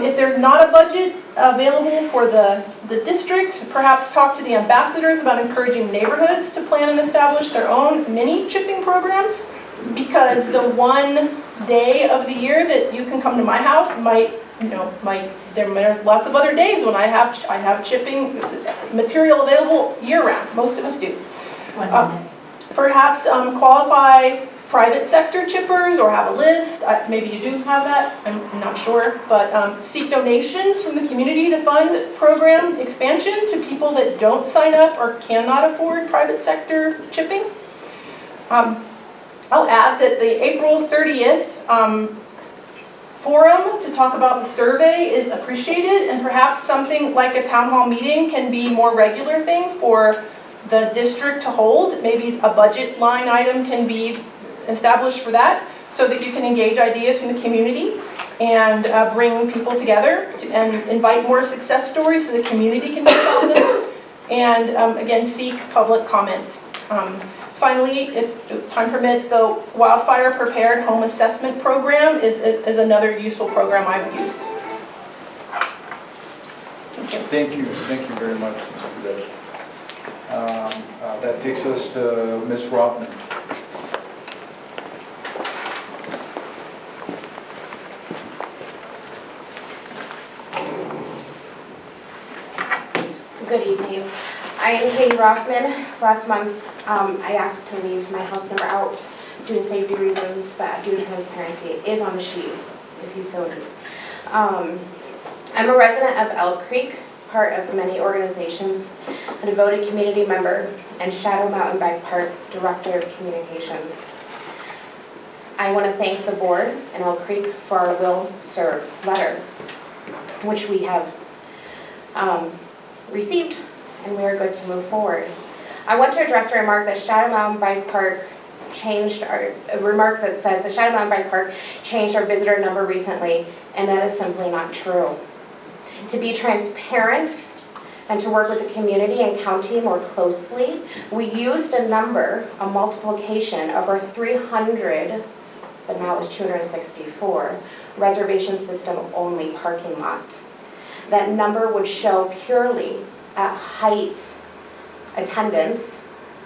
Speaker 2: if there's not a budget available for the district, perhaps talk to the ambassadors about encouraging neighborhoods to plan and establish their own mini chipping programs, because the one day of the year that you can come to my house there's lots of other days when I have chipping material available year-round. Most of us do. Perhaps qualify private sector chippers or have a list. Maybe you do have that, I'm not sure. But seek donations from the community to fund program expansion to people that don't sign up or cannot afford private sector chipping. I'll add that the April 30th forum to talk about the survey is appreciated, and perhaps something like a town hall meeting can be a more regular thing for the district to hold. Maybe a budget line item can be established for that, so that you can engage ideas from the community and bring people together and invite more success stories so the community can be involved in them, and again, seek public comments. Finally, if time permits, the Wildfire Prepared Home Assessment Program is another useful program I've used.
Speaker 1: Thank you very much, Mr. Burdett. That takes us to Ms. Rothman.
Speaker 20: Good evening. I am Katie Rothman. Last month, I asked to leave my house number out due to safety reasons, but due to transparency, it is on the sheet, if you so do. I'm a resident of Elk Creek, part of many organizations, a devoted community member, and Shadow Mountain Bike Park Director of Communications. I want to thank the board and Elk Creek for our will serve letter, which we have received, and we are good to move forward. I want to address a remark that Shadow Mountain Bike Park changed a remark that says the Shadow Mountain Bike Park changed our visitor number recently, and that is simply not true. To be transparent and to work with the community and county more closely, we used a number, a multiplication of our 300, but now it's 264, reservation system only parking lot. That number would show purely at height attendance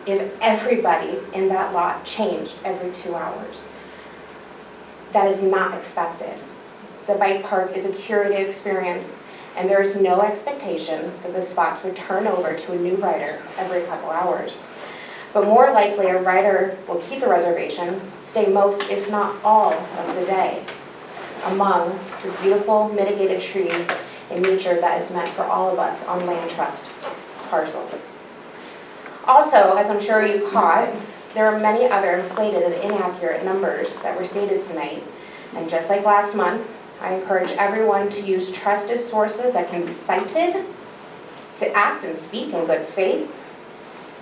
Speaker 20: if everybody in that lot changed every 2 hours. That is not expected. The bike park is a curated experience, and there is no expectation that the spots would turn over to a new rider every couple hours. But more likely, a rider will keep the reservation, stay most, if not all, of the day among the beautiful mitigated trees and nature that is meant for all of us on land trust parcel. Also, as I'm sure you caught, there are many other inflated and inaccurate numbers that were stated tonight. And just like last month, I encourage everyone to use trusted sources that can be cited, to act and speak in good faith,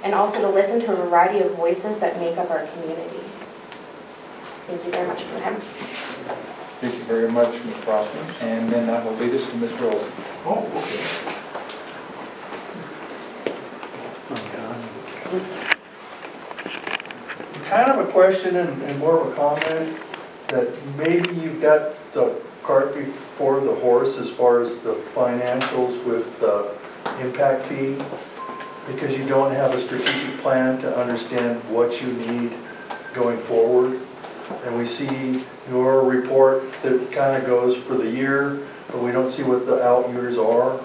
Speaker 20: and also to listen to a variety of voices that make up our community. Thank you very much for your time.
Speaker 1: Thank you very much, Ms. Rothman. And then that will lead us to Mr. Olson.
Speaker 15: Oh, okay. Kind of a question and more of a comment that maybe you've got the cart before the horse as far as the financials with the impact fee, because you don't have a strategic plan to understand what you need going forward. And we see your report that kind of goes for the year, but we don't see what the out years are.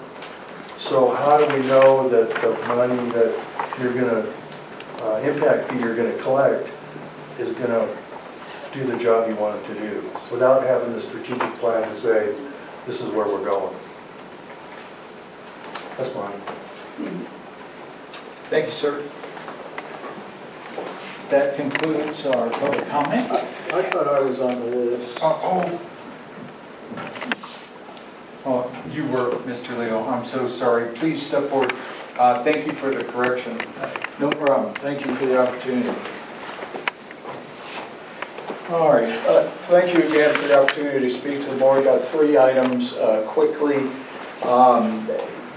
Speaker 15: So how do we know that the money that you're going to, impact fee you're going to collect is going to do the job you want it to do, without having the strategic plan to say, this is where we're going? That's mine.
Speaker 1: Thank you, sir. that concludes our public comment.
Speaker 18: I thought I was on the list.
Speaker 1: Oh, you were, Mr. Leo, I'm so sorry. Please step forward. Thank you for the correction.
Speaker 14: No problem. Thank you for the opportunity. All right, thank you again for the opportunity to speak to the board. Got 3 items quickly.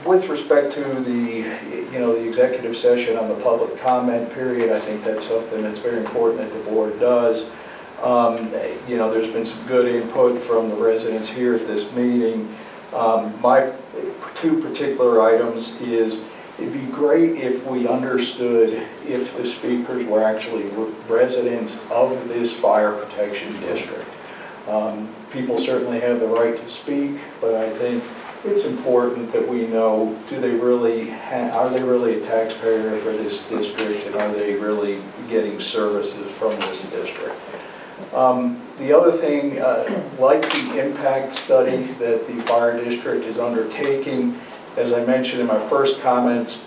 Speaker 14: With respect to the executive session on the public comment period, I think that's something that's very important that the board does. There's been some good input from the residents here at this meeting. My 2 particular items is, it'd be great if we understood if the speakers were actually residents of this fire protection district. People certainly have the right to speak, but I think it's important that we know, are they really a taxpayer for this district, and are they really getting services from this district? The other thing, like the impact study that the fire district is undertaking, as I mentioned in my first comments,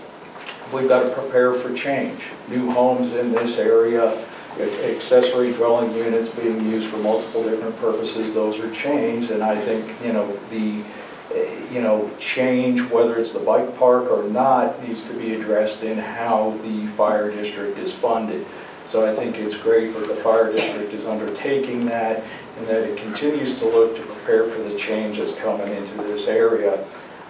Speaker 14: we've got to prepare for change. New homes in this area, accessory dwelling units being used for multiple different purposes, those are changed, and I think, change, whether it's the bike park or not, needs to be addressed in how the fire district is funded. So I think it's great that the fire district is undertaking that, and that it continues to look to prepare for the change that's coming into this area.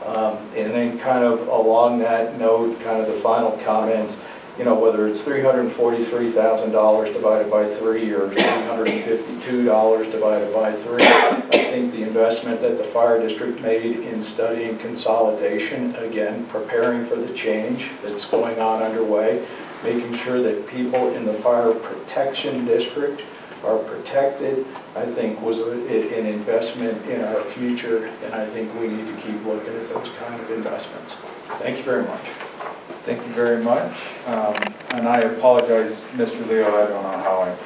Speaker 14: And then kind of along that note, kind of the final comments, whether it's $343,000 divided by 3 or $352 divided by 3, I think the investment that the fire district made in studying consolidation, again, preparing for the change that's going on underway, making sure that people in the fire protection district are protected, I think was an investment in our future, and I think we need to keep looking at those kind of investments. Thank you very much.
Speaker 1: Thank you very much. And I apologize, Mr. Leo, I don't know how I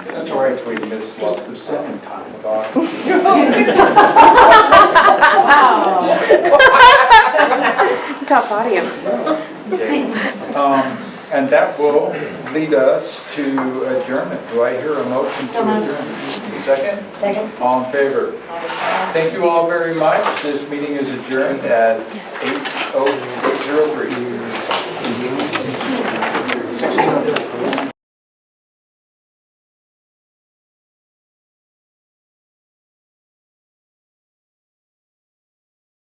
Speaker 14: That's all right.
Speaker 1: We missed
Speaker 14: Just the second time.
Speaker 8: Wow.
Speaker 20: Tough audience.
Speaker 1: Okay. And that will lead us to adjournment. Do I hear a motion
Speaker 7: So
Speaker 1: to
Speaker 7: moved.
Speaker 1: adjourn? Second?
Speaker 7: Second.
Speaker 1: All in favor? Thank you all very much. This meeting is adjourned at 8:03.